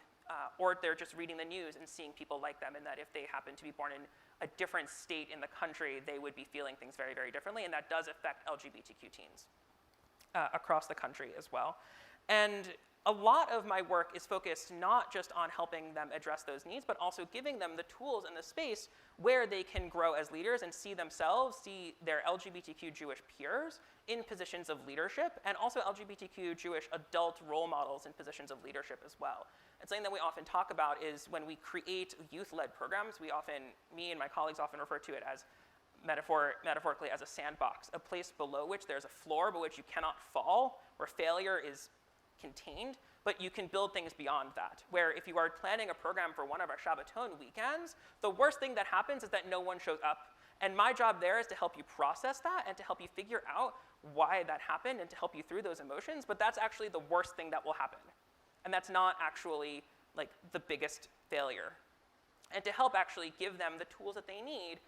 or they're just reading the news and seeing people like them, and that if they happen to be born in a different state in the country, they would be feeling things very, very differently, and that does affect LGBTQ teens across the country as well. And a lot of my work is focused not just on helping them address those needs, but also giving them the tools and the space where they can grow as leaders and see themselves, see their LGBTQ Jewish peers in positions of leadership, and also LGBTQ Jewish adult role models in positions of leadership as well. And something that we often talk about is when we create youth-led programs, me and my colleagues often refer to it as metaphorically as a sandbox, a place below which there's a floor by which you cannot fall, where failure is contained, but you can build things beyond that, where if you are planning a program for one of our Shabbaton weekends, the worst thing that happens is that no one shows up. And my job there is to help you process that and to help you figure out why that happened and to help you through those emotions, but that's actually the worst thing that will happen. And that's not actually like the biggest failure. And to help actually give them the tools that they need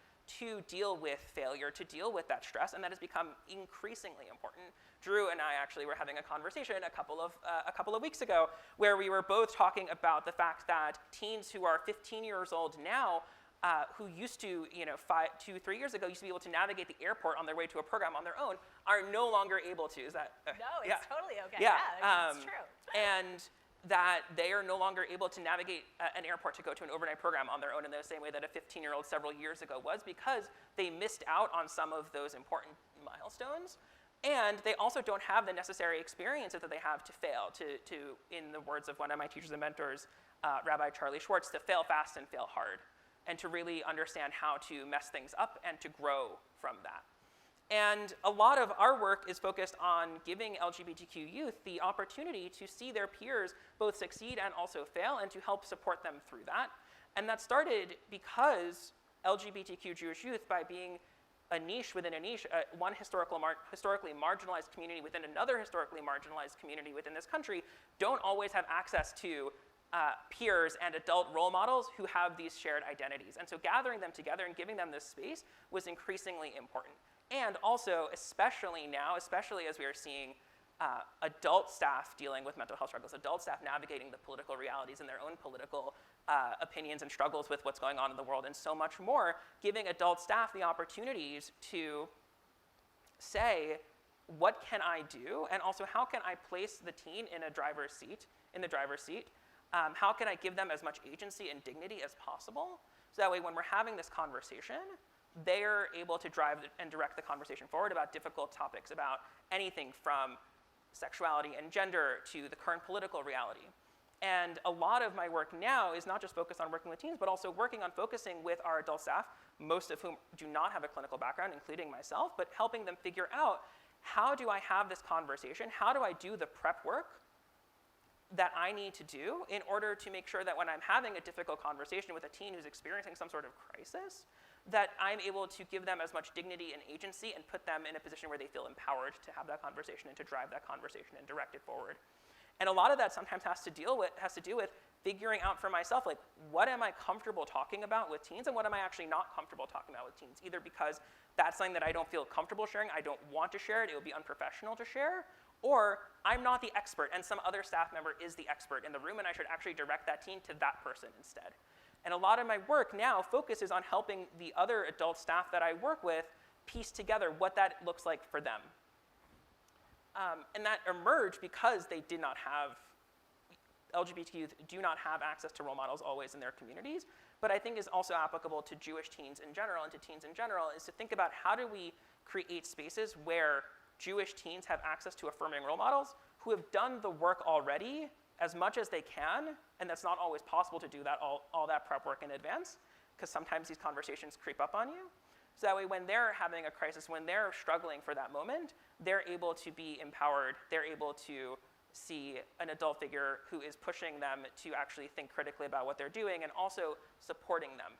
to deal with failure, to deal with that stress, and that has become increasingly important. Drew and I actually were having a conversation a couple of weeks ago where we were both talking about the fact that teens who are 15 years old now, who used to, 2-3 years ago, used to be able to navigate the airport on their way to a program on their own, are no longer able to. Is that? No, it's yeah. totally okay. Yeah, I mean, it's true. And that they are no longer able to navigate an airport to go to an overnight program on their own in the same way that a 15-year-old several years ago was, because they missed out on some of those important milestones. And they also don't have the necessary experiences that they have to fail, to in the words of one of my teachers and mentors, Rabbi Charlie Schwartz, to fail fast and fail hard, and to really understand how to mess things up and to grow from that. And a lot of our work is focused on giving LGBTQ youth the opportunity to see their peers both succeed and also fail, and to help support them through that. And that started because LGBTQ Jewish youth, by being a niche within a niche, one historically marginalized community within another historically marginalized community within this country, don't always have access to peers and adult role models who have these shared identities. And so gathering them together and giving them this space was increasingly important. And also, especially now, especially as we are seeing adult staff dealing with mental health struggles, adult staff navigating the political realities and their own political opinions and struggles with what's going on in the world and so much more, giving adult staff the opportunities to say, what can I do? And also, how can I place the teen in the driver's seat? How can I give them as much agency and dignity as possible? So that way, when we're having this conversation, they're able to drive and direct the conversation forward about difficult topics, about anything from sexuality and gender to the current political reality. And a lot of my work now is not just focused on working with teens, but also working on focusing with our adult staff, most of whom do not have a clinical background, including myself, but helping them figure out, how do I have this conversation? How do I do the prep work that I need to do in order to make sure that when I'm having a difficult conversation with a teen who's experiencing some sort of crisis, that I'm able to give them as much dignity and agency and put them in a position where they feel empowered to have that conversation and to drive that conversation and direct it forward. And a lot of that sometimes has to do with figuring out for myself, like, what am I comfortable talking about with teens and what am I actually not comfortable talking about with teens? Either because that's something that I don't feel comfortable sharing, I don't want to share it, it would be unprofessional to share, or I'm not the expert and some other staff member is the expert in the room and I should actually direct that teen to that person instead. And a lot of my work now focuses on helping the other adult staff that I work with piece together what that looks like for them. And that emerged because they did not have, LGBT youth do not have access to role models always in their communities, but I think is also applicable to Jewish teens in general and to teens in general, is to think about, how do we create spaces where Jewish teens have access to affirming role models who have done the work already as much as they can, and that's not always possible to do that all that prep work in advance, because sometimes these conversations creep up on you. So that way, when they're having a crisis, when they're struggling for that moment, they're able to be empowered, they're able to see an adult figure who is pushing them to actually think critically about what they're doing, and also supporting them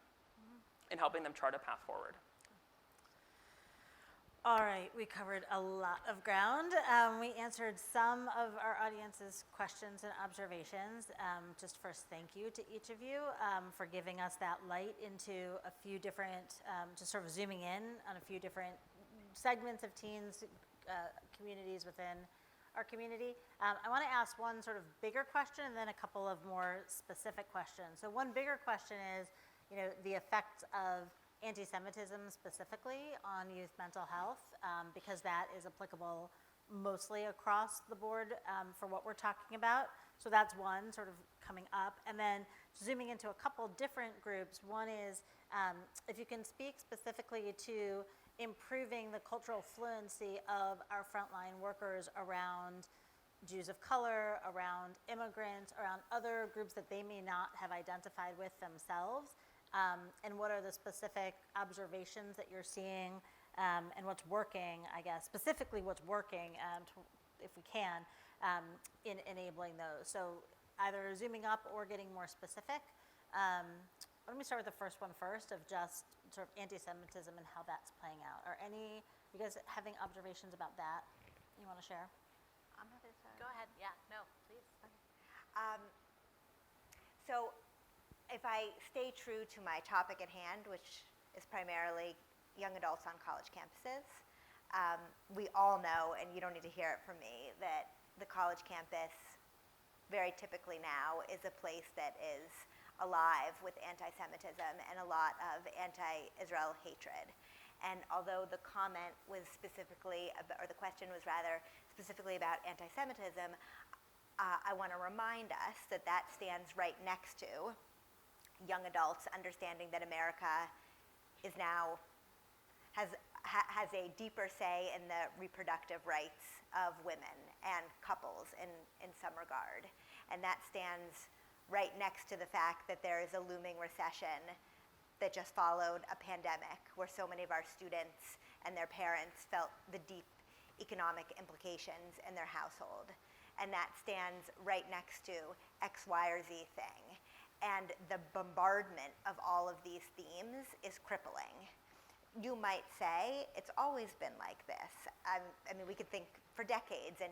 and helping them chart a path forward. All right, we covered a lot of ground. We answered some of our audience's questions and observations. Just first, thank you to each of you for giving us that light into a few different, just sort of zooming in on a few different segments of teens, communities within our community. I want to ask one sort of bigger question and then a couple of more specific questions. So one bigger question is, the effects of anti-Semitism specifically on youth mental health, because that is applicable mostly across the board for what we're talking about. So that's one sort of coming up. And then zooming into a couple different groups. One is if you can speak specifically to improving the cultural fluency of our frontline workers around Jews of color, around immigrants, around other groups that they may not have identified with themselves. And what are the specific observations that you're seeing and what's working, I guess, specifically what's working, if we can, in enabling those. So either zooming up or getting more specific. Let me start with the first one first, of just sort of anti-Semitism and how that's playing out. Are you guys having observations about that you want to share? I'm happy to start. Go ahead. Yeah, no, please. So if I stay true to my topic at hand, which is primarily young adults on college campuses. We all know, and you don't need to hear it from me, that the college campus very typically now is a place that is alive with anti-Semitism and a lot of anti-Israel hatred. And although the comment was specifically, or the question was rather specifically about anti-Semitism, I want to remind us that that stands right next to young adults understanding that America is now, has a deeper say in the reproductive rights of women and couples in some regard. And that stands right next to the fact that there is a looming recession that just followed a pandemic where so many of our students and their parents felt the deep economic implications in their household. And that stands right next to X, Y, or Z thing. And the bombardment of all of these themes is crippling. You might say it's always been like this. I mean, we could think for decades and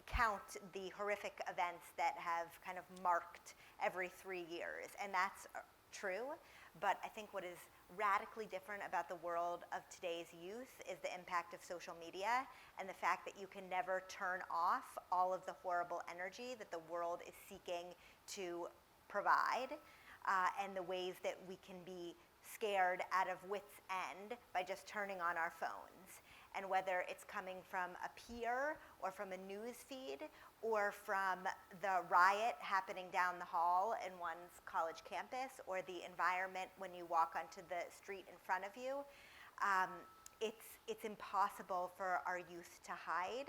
count the horrific events that have kind of marked every 3 years, and that's true. But I think what is radically different about the world of today's youth is the impact of social media and the fact that you can never turn off all of the horrible energy that the world is seeking to provide, and the ways that we can be scared out of wit's end by just turning on our phones. And whether it's coming from a peer or from a news feed or from the riot happening down the hall in one's college campus or the environment when you walk onto the street in front of you, it's impossible for our youth to hide,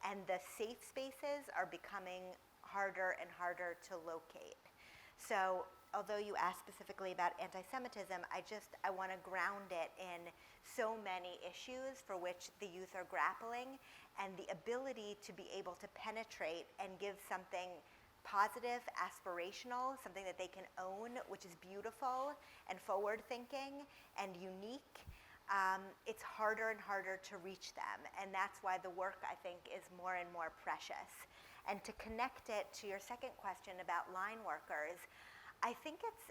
and the safe spaces are becoming harder and harder to locate. So although you asked specifically about anti-Semitism, I want to ground it in so many issues for which the youth are grappling, and the ability to be able to penetrate and give something positive, aspirational, something that they can own, which is beautiful and forward-thinking and unique. It's harder and harder to reach them, and that's why the work, I think, is more and more precious. And to connect it to your second question about line workers, I think it's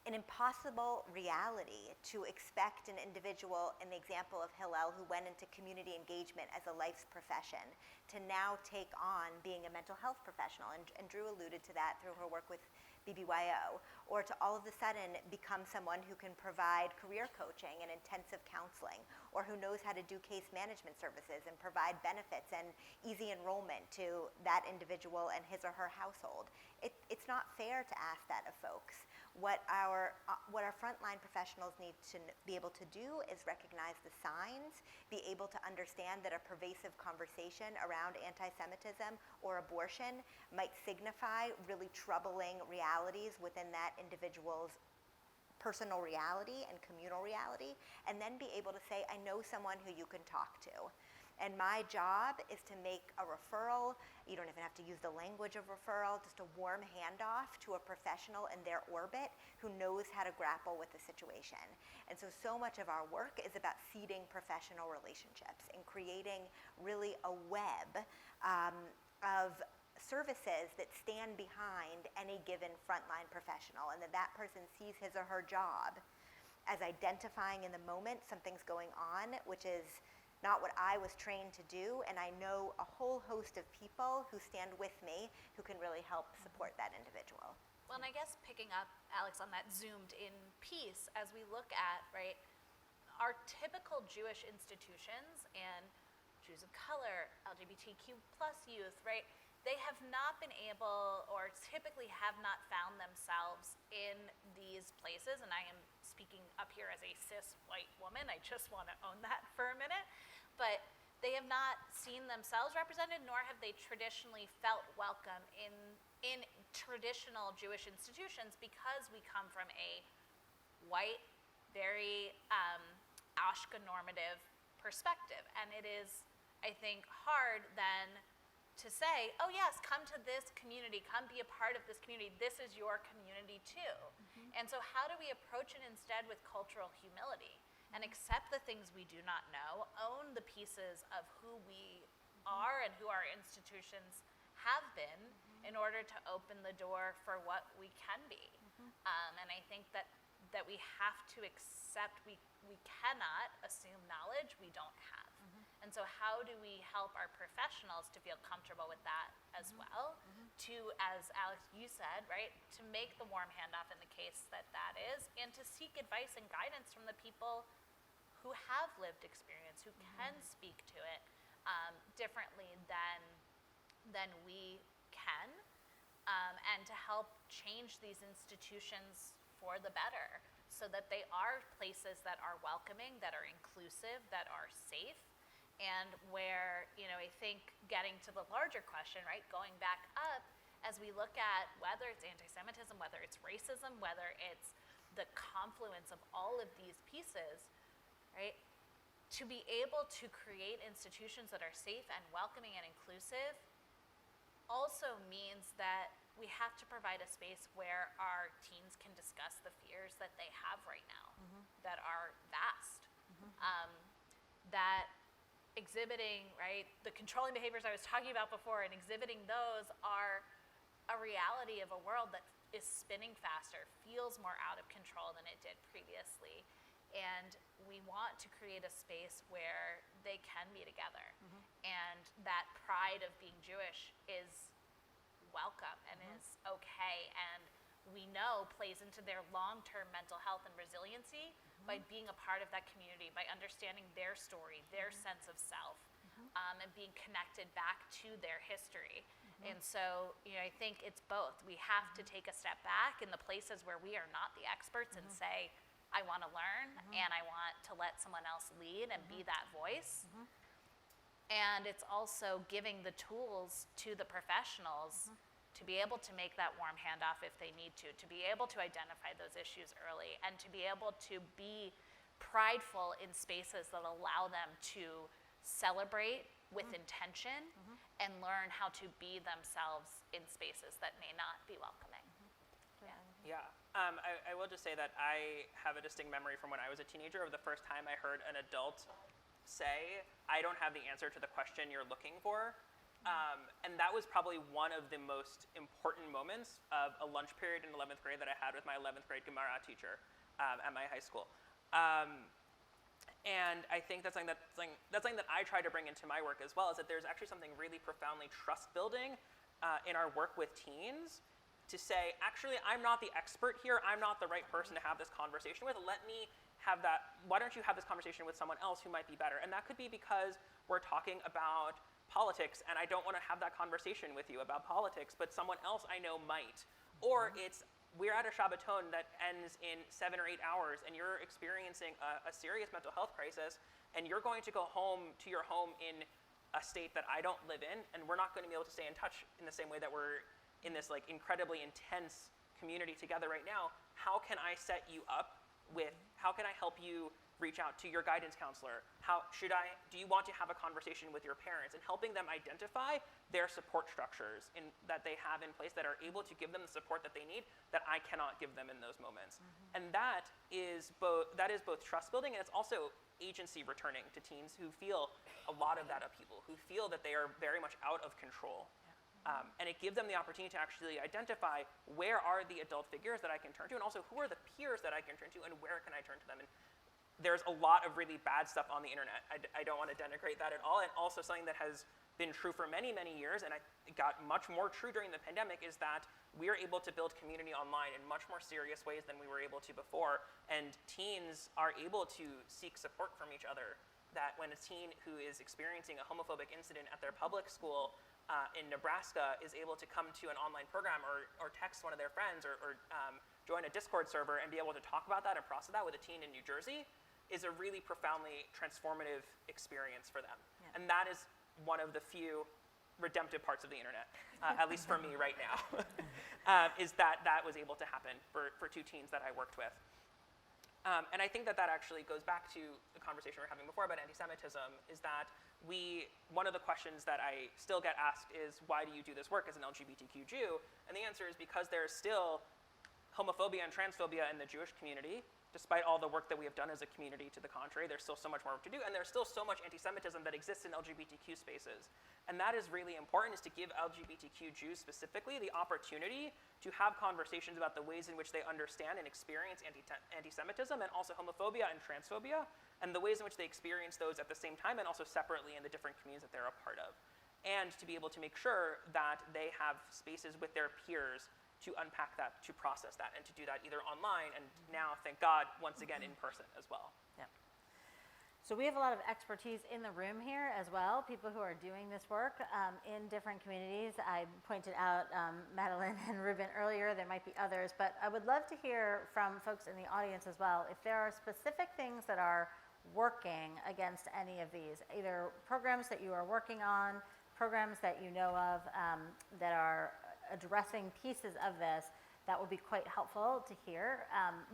an impossible reality to expect an individual, in the example of Hillel, who went into community engagement as a life's profession, to now take on being a mental health professional, and Drew alluded to that through her work with BBYO, or to all of a sudden become someone who can provide career coaching and intensive counseling, or who knows how to do case management services and provide benefits and easy enrollment to that individual and his or her household. It's not fair to ask that of folks. What our frontline professionals need to be able to do is recognize the signs, be able to understand that a pervasive conversation around anti-Semitism or abortion might signify really troubling realities within that individual's personal reality and communal reality, and then be able to say, I know someone who you can talk to. And my job is to make a referral. You don't even have to use the language of referral, just a warm handoff to a professional in their orbit who knows how to grapple with the situation. And so much of our work is about seeding professional relationships and creating really a web of services that stand behind any given frontline professional, and that person sees his or her job as identifying in the moment something's going on, which is not what I was trained to do, and I know a whole host of people who stand with me who can really help support that individual. Well, and I guess picking up, Alex, on that zoomed in piece, as we look at, right, our typical Jewish institutions and Jews of color, LGBTQ plus youth, right, they have not been able, or typically have not found themselves in these places, and I am speaking up here as a cis white woman, I just want to own that for a minute, but they have not seen themselves represented, nor have they traditionally felt welcome in traditional Jewish institutions, because we come from a white, very Ashkenormative perspective, and it is, I think, hard then to say, oh yes, come to this community, come be a part of this community, this is your community too. And so how do we approach it instead with cultural humility and accept the things we do not know, own the pieces of who we are and who our institutions have been in order to open the door for what we can be. And I think that that we have to accept we cannot assume knowledge we don't have. And so how do we help our professionals to feel comfortable with that as well? To, as Alex, you said, right, to make the warm handoff in the case that that is, and to seek advice and guidance from the people who have lived experience, who can speak to it differently than we can, and to help change these institutions for the better so that they are places that are welcoming, that are inclusive, that are safe, and where, I think getting to the larger question, right, going back up, as we look at whether it's anti-Semitism, whether it's racism, whether it's the confluence of all of these pieces, right, to be able to create institutions that are safe and welcoming and inclusive also means that we have to provide a space where our teens can discuss the fears that they have right now that are vast. That exhibiting, right, the controlling behaviors I was talking about before and exhibiting those are a reality of a world that is spinning faster, feels more out of control than it did previously. And we want to create a space where they can be together. And that pride of being Jewish is welcome and is okay, and we know plays into their long-term mental health and resiliency by being a part of that community, by understanding their story, their sense of self, and being connected back to their history. And so, I think it's both. We have to take a step back in the places where we are not the experts and say, I want to learn and I want to let someone else lead and be that voice. And it's also giving the tools to the professionals to be able to make that warm handoff if they need to be able to identify those issues early, and to be able to be prideful in spaces that allow them to celebrate with intention and learn how to be themselves in spaces that may not be welcoming. Yeah. I will just say that I have a distinct memory from when I was a teenager of the first time I heard an adult say, I don't have the answer to the question you're looking for. And that was probably one of the most important moments of a lunch period in 11th grade that I had with my 11th grade Gemara teacher at my high school. And I think that's something that I try to bring into my work as well, is that there's actually something really profoundly trust building in our work with teens to say, actually, I'm not the expert here. I'm not the right person to have this conversation with. Let me have that. Why don't you have this conversation with someone else who might be better? And that could be because we're talking about politics and I don't want to have that conversation with you about politics, but someone else I know might. Or it's, we're at a Shabbaton that ends in 7 or 8 hours and you're experiencing a serious mental health crisis and you're going to go home to your home in a state that I don't live in, and we're not going to be able to stay in touch in the same way that we're in this like incredibly intense community together right now. How can I set you up with, how can I help you reach out to your guidance counselor? Do you want to have a conversation with your parents, and helping them identify their support structures that they have in place that are able to give them the support that they need that I cannot give them in those moments. And that is both trust building, and it's also agency returning to teens who feel a lot of that upheaval, who feel that they are very much out of control. And it gives them the opportunity to actually identify where are the adult figures that I can turn to, and also who are the peers that I can turn to, and where can I turn to them. And there's a lot of really bad stuff on the internet. I don't want to denigrate that at all. And also something that has been true for many, many years, and it got much more true during the pandemic, is that we are able to build community online in much more serious ways than we were able to before. And teens are able to seek support from each other. That when a teen who is experiencing a homophobic incident at their public school in Nebraska is able to come to an online program or text one of their friends or join a Discord server and be able to talk about that and process that with a teen in New Jersey, is a really profoundly transformative experience for them. Yeah. And that is one of the few redemptive parts of the internet, at least for me right now, is that was able to happen for two teens that I worked with. And I think that actually goes back to the conversation we were having before about anti-Semitism, is that one of the questions that I still get asked is, why do you do this work as an LGBTQ Jew? And the answer is because there's still homophobia and transphobia in the Jewish community, despite all the work that we have done as a community to the contrary, there's still so much more work to do, and there's still so much anti-Semitism that exists in LGBTQ spaces. And that is really important, is to give LGBTQ Jews specifically the opportunity to have conversations about the ways in which they understand and experience anti-Semitism, and also homophobia and transphobia, and the ways in which they experience those at the same time and also separately in the different communities that they're a part of. And to be able to make sure that they have spaces with their peers to unpack that, to process that, and to do that either online and now, thank God, once again in person as well. Yep. So we have a lot of expertise in the room here as well, people who are doing this work in different communities. I pointed out Madeline and Ruben earlier, there might be others, but I would love to hear from folks in the audience as well, if there are specific things that are working against any of these, either programs that you are working on, programs that you know of that are addressing pieces of this, that would be quite helpful to hear,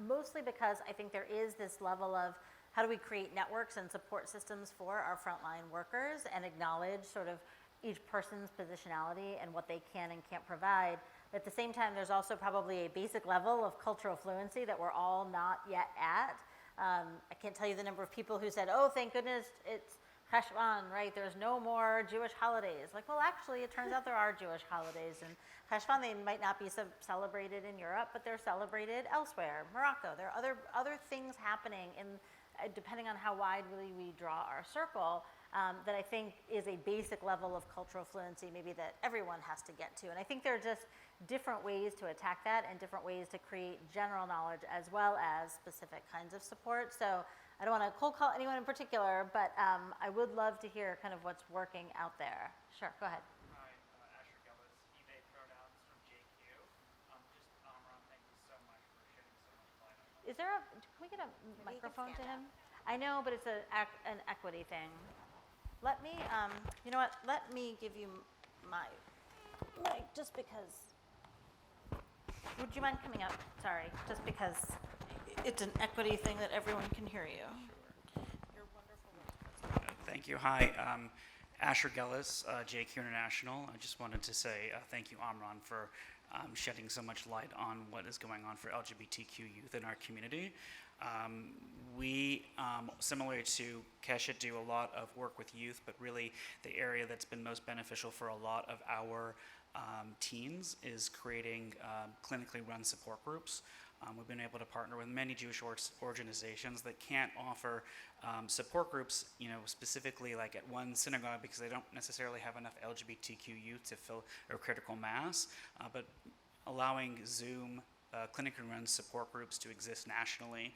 mostly because I think there is this level of how do we create networks and support systems for our frontline workers and acknowledge sort of each person's positionality and what they can and can't provide. But at the same time, there's also probably a basic level of cultural fluency that we're all not yet at. I can't tell you the number of people who said, oh, thank goodness it's Cheshvan, right? There's no more Jewish holidays. Like, well, actually, it turns out there are Jewish holidays. And Cheshvan, they might not be celebrated in Europe, but they're celebrated elsewhere. Morocco, there are other things happening in, depending on how widely we draw our circle, that I think is a basic level of cultural fluency maybe that everyone has to get to. And I think there are just different ways to attack that and different ways to create general knowledge as well as specific kinds of support. So I don't want to cold call anyone in particular, but I would love to hear kind of what's working out there. Sure, go ahead. Hi, Asher Gillis, eBay pronouns from JQ. Amram, thank you so much for shedding so much light on this. Is there can we get a microphone to him? I know, but it's an equity thing. Let me, you know what, let me give you my mic just because. Would you mind coming up? Sorry, just because it's an equity thing that everyone can hear you. Sure. You're wonderful. Thank you. Hi, Asher Gillis, JQ International. I just wanted to say thank you, Amran, for shedding so much light on what is going on for LGBTQ youth in our community. We, similar to Kesha, do a lot of work with youth, but really the area that's been most beneficial for a lot of our teens is creating clinically run support groups. We've been able to partner with many Jewish organizations that can't offer support groups, specifically like at one synagogue because they don't necessarily have enough LGBTQ youth to fill a critical mass, but allowing Zoom clinically run support groups to exist nationally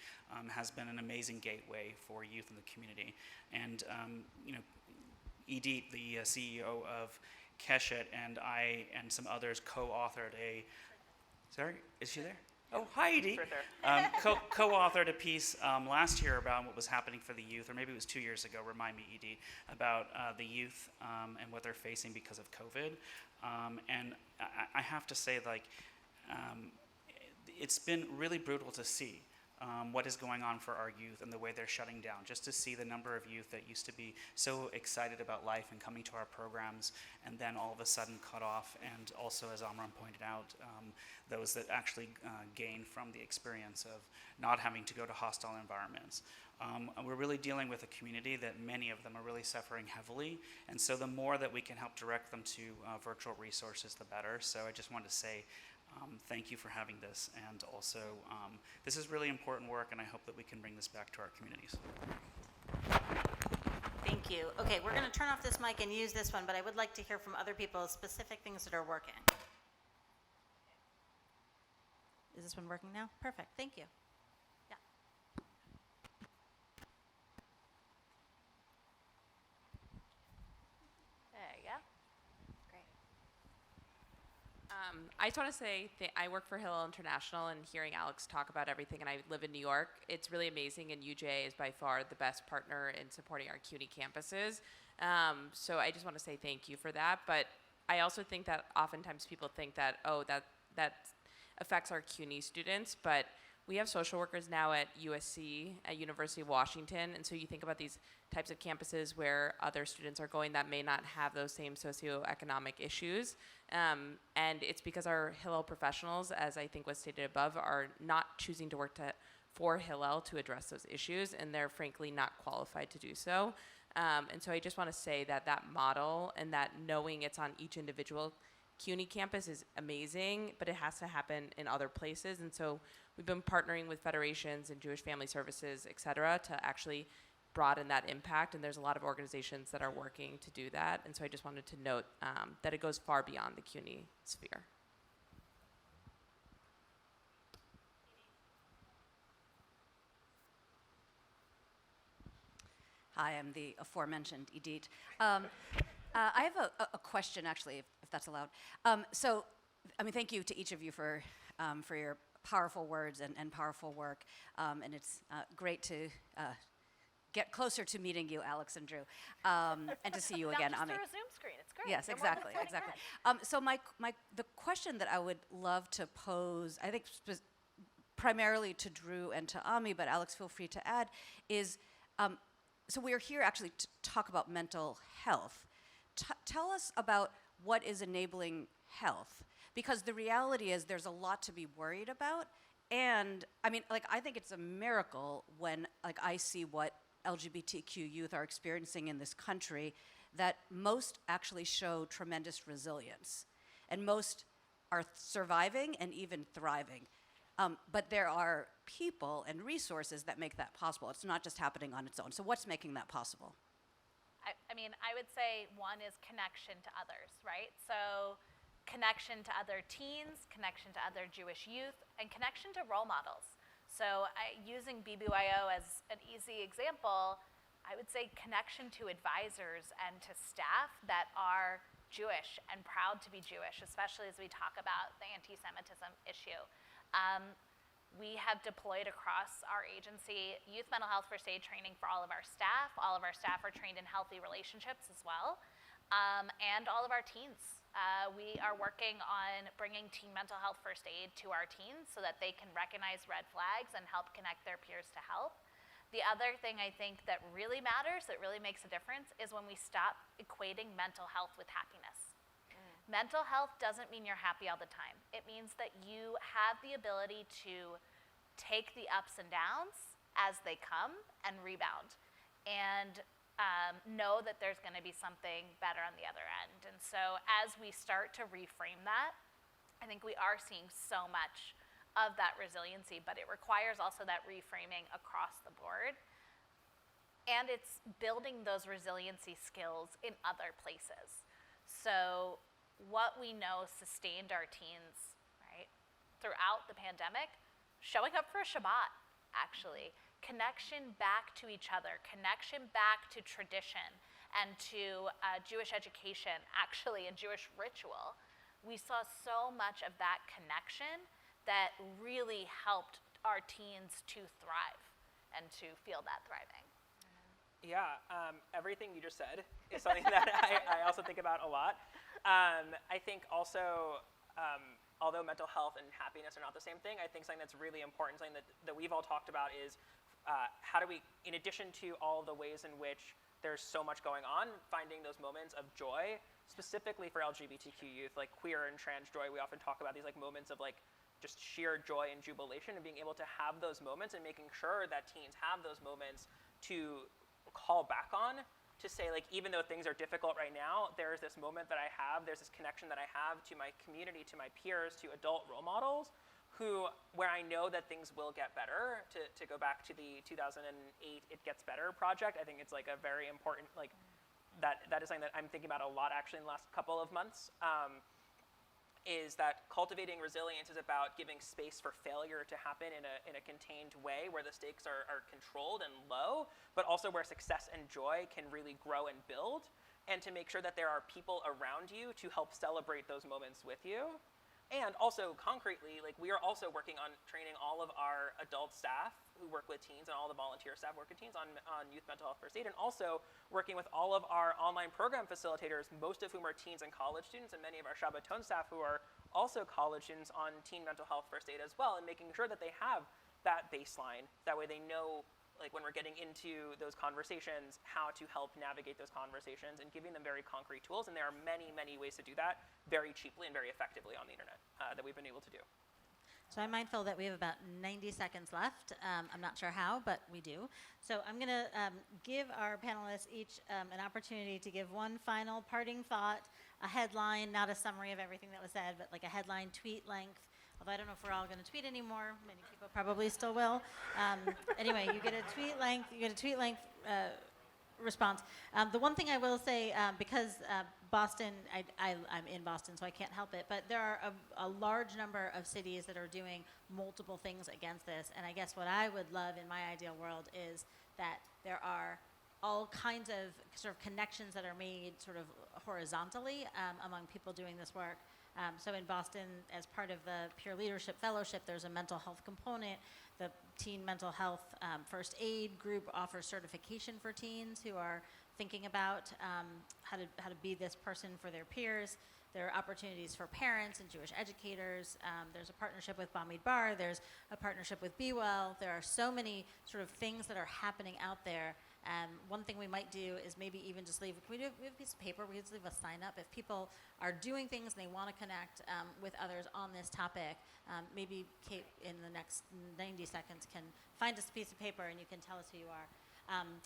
has been an amazing gateway for youth in the community. And Edith, the CEO of Keshet, and I and some others co-authored sorry, is she there? Oh, hi, Edie. Right there. Co-authored a piece last year about what was happening for the youth, or maybe it was 2 years ago, remind me, Edie, about the youth and what they're facing because of COVID. And I have to say, it's been really brutal to see what is going on for our youth and the way they're shutting down. Just to see the number of youth that used to be so excited about life and coming to our programs and then all of a sudden cut off. And also, as Amram pointed out, those that actually gain from the experience of not having to go to hostile environments. We're really dealing with a community that many of them are really suffering heavily. And so the more that we can help direct them to virtual resources, the better. So I just wanted to say, thank you for having this, and also this is really important work, and I hope that we can bring this back to our communities. Thank you. Okay, we're going to turn off this mic and use this one, but I would like to hear from other people specific things that are working. Is this one working now? Perfect. Thank you. Yeah. There you go. I just want to say I work for Hillel International, and hearing Alex talk about everything, and I live in New York, it's really amazing, and UJ is by far the best partner in supporting our CUNY campuses. So I just want to say thank you for that. But I also think that oftentimes people think that, that affects our CUNY students, but we have social workers now at USC, at University of Washington, and so you think about these types of campuses where other students are going that may not have those same socioeconomic issues. And it's because our Hillel professionals, as I think was stated above, are not choosing to work for Hillel to address those issues, and they're frankly not qualified to do so. And so I just want to say that that model and that knowing it's on each individual CUNY campus is amazing, but it has to happen in other places. And so we've been partnering with federations and Jewish Family Services, et cetera, to actually broaden that impact. And there's a lot of organizations that are working to do that. And so I just wanted to note that it goes far beyond the CUNY sphere. Hi, I'm the aforementioned Edith. I have a question, actually, if that's allowed. Thank you to each of you for your powerful words and powerful work. And it's great to get closer to meeting you, Alex and Drew, and to see you again, Not just Ami. through a Zoom screen. It's great. Yes, You're more than exactly, funny. exactly. Go ahead. So the question that I would love to pose, I think primarily to Drew and to Ami, but Alex, feel free to add, is so we are here actually to talk about mental health. Tell us about what is enabling health, because the reality is there's a lot to be worried about. And I think it's a miracle when I see what LGBTQ youth are experiencing in this country, that most actually show tremendous resilience, and most are surviving and even thriving. But there are people and resources that make that possible. It's not just happening on its own. So what's making that possible? I would say one is connection to others, right? So connection to other teens, connection to other Jewish youth, and connection to role models. So using BBYO as an easy example, I would say connection to advisors and to staff that are Jewish and proud to be Jewish, especially as we talk about the anti-Semitism issue. We have deployed across our agency youth mental health first aid training for all of our staff. All of our staff are trained in healthy relationships as well, and all of our teens. We are working on bringing teen mental health first aid to our teens so that they can recognize red flags and help connect their peers to help. The other thing I think that really matters, that really makes a difference, is when we stop equating mental health with happiness. Mental health doesn't mean you're happy all the time. It means that you have the ability to take the ups and downs as they come and rebound, and know that there's going to be something better on the other end. And so as we start to reframe that, I think we are seeing so much of that resiliency, but it requires also that reframing across the board. And it's building those resiliency skills in other places. So what we know sustained our teens, right, throughout the pandemic, showing up for a Shabbat, actually, connection back to each other, connection back to tradition and to Jewish education, actually, and Jewish ritual. We saw so much of that connection that really helped our teens to thrive and to feel that thriving. Yeah, everything you just said is something that I also think about a lot. I think also, although mental health and happiness are not the same thing, I think something that's really important, something that we've all talked about is how do we, in addition to all the ways in which there's so much going on, finding those moments of joy, specifically for LGBTQ youth, like queer and trans joy. We often talk about these moments of just sheer joy and jubilation, and being able to have those moments and making sure that teens have those moments to call back on, to say even though things are difficult right now, there's this moment that I have, there's this connection that I have to my community, to my peers, to adult role models, where I know that things will get better. To go back to the 2008 It Gets Better project, I think it's a very important, that is something that I'm thinking about a lot actually in the last couple of months, is that cultivating resilience is about giving space for failure to happen in a contained way where the stakes are controlled and low, but also where success and joy can really grow and build, and to make sure that there are people around you to help celebrate those moments with you. And also concretely, we are also working on training all of our adult staff who work with teens, and all the volunteer staff work with teens on youth mental health first aid, and also working with all of our online program facilitators, most of whom are teens and college students, and many of our Shabbaton staff who are also college students, on teen mental health first aid as well, and making sure that they have that baseline. That way they know, when we're getting into those conversations, how to help navigate those conversations, and giving them very concrete tools. And there are many, many ways to do that very cheaply and very effectively on the internet that we've been able to do. So I'm mindful that we have about 90 seconds left. I'm not sure how, but we do. So I'm going to give our panelists each an opportunity to give one final parting thought, a headline, not a summary of everything that was said, but like a headline, tweet length. Although I don't know if we're all going to tweet anymore. Many people probably still will. Anyway, you get a tweet length. Response. The one thing I will say, because Boston, I'm in Boston, so I can't help it, but there are a large number of cities that are doing multiple things against this. And I guess what I would love in my ideal world is that there are all kinds of sort of connections that are made sort of horizontally among people doing this work. So in Boston, as part of the Peer Leadership Fellowship, there's a mental health component. The Teen Mental Health First Aid Group offers certification for teens who are thinking about how to be this person for their peers. There are opportunities for parents and Jewish educators. There's a partnership with Bamidbar. There's a partnership with Be Well. There are so many sort of things that are happening out there. One thing we might do is maybe even just leave, we have a piece of paper, we could just leave a sign up. If people are doing things and they want to connect with others on this topic, maybe Kate in the next 90 seconds can find us a piece of paper and you can tell us who you are.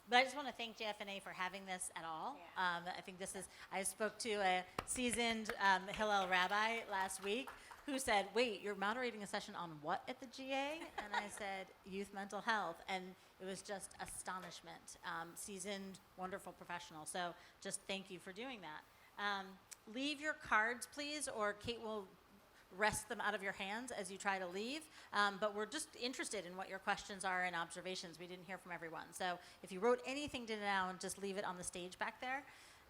But I just want to thank JFNA for having this at all. I think this is, I spoke to a seasoned Hillel rabbi last week who said, wait, you're moderating a session on what at the GA? And I said, youth mental health. And it was just astonishment. Seasoned, wonderful professional. So just thank you for doing that. Leave your cards, please, or Kate will wrest them out of your hands as you try to leave. But we're just interested in what your questions are and observations. We didn't hear from everyone. So if you wrote anything down, just leave it on the stage back there.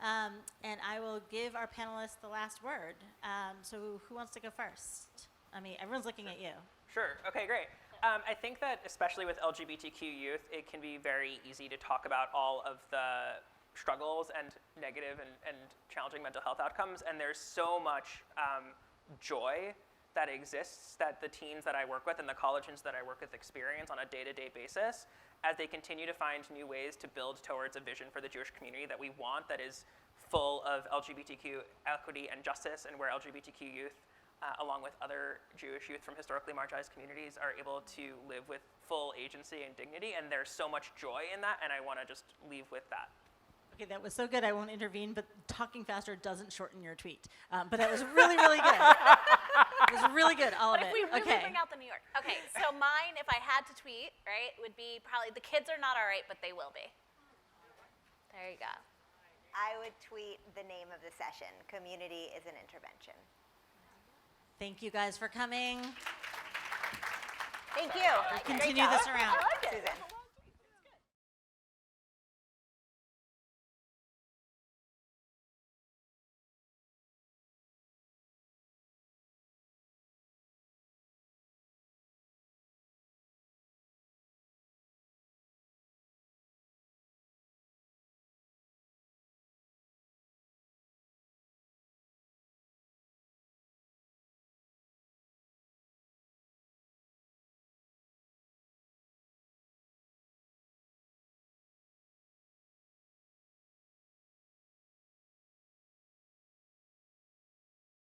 And I will give our panelists the last word. So who wants to go first? I mean, everyone's looking at you. Sure. Okay, great. I think that especially with LGBTQ youth, it can be very easy to talk about all of the struggles and negative and challenging mental health outcomes. And there's so much joy that exists that the teens that I work with and the collegians that I work with experience on a day-to-day basis as they continue to find new ways to build towards a vision for the Jewish community that we want, that is full of LGBTQ equity and justice, and where LGBTQ youth, along with other Jewish youth from historically marginalized communities, are able to live with full agency and dignity. And there's so much joy in that, and I want to just leave with that. Okay, that was so good, I won't intervene, but talking faster doesn't shorten your tweet. But that was really, really good. It was really good, all of it. But if we really okay. bring out the New York. Okay, so mine, if I had to tweet, right, would be probably, the kids are not all right, but they will be. There you go. I would tweet the name of the session, Community is an Intervention. Thank you guys for coming. Thank you. We'll continue this around. Susan.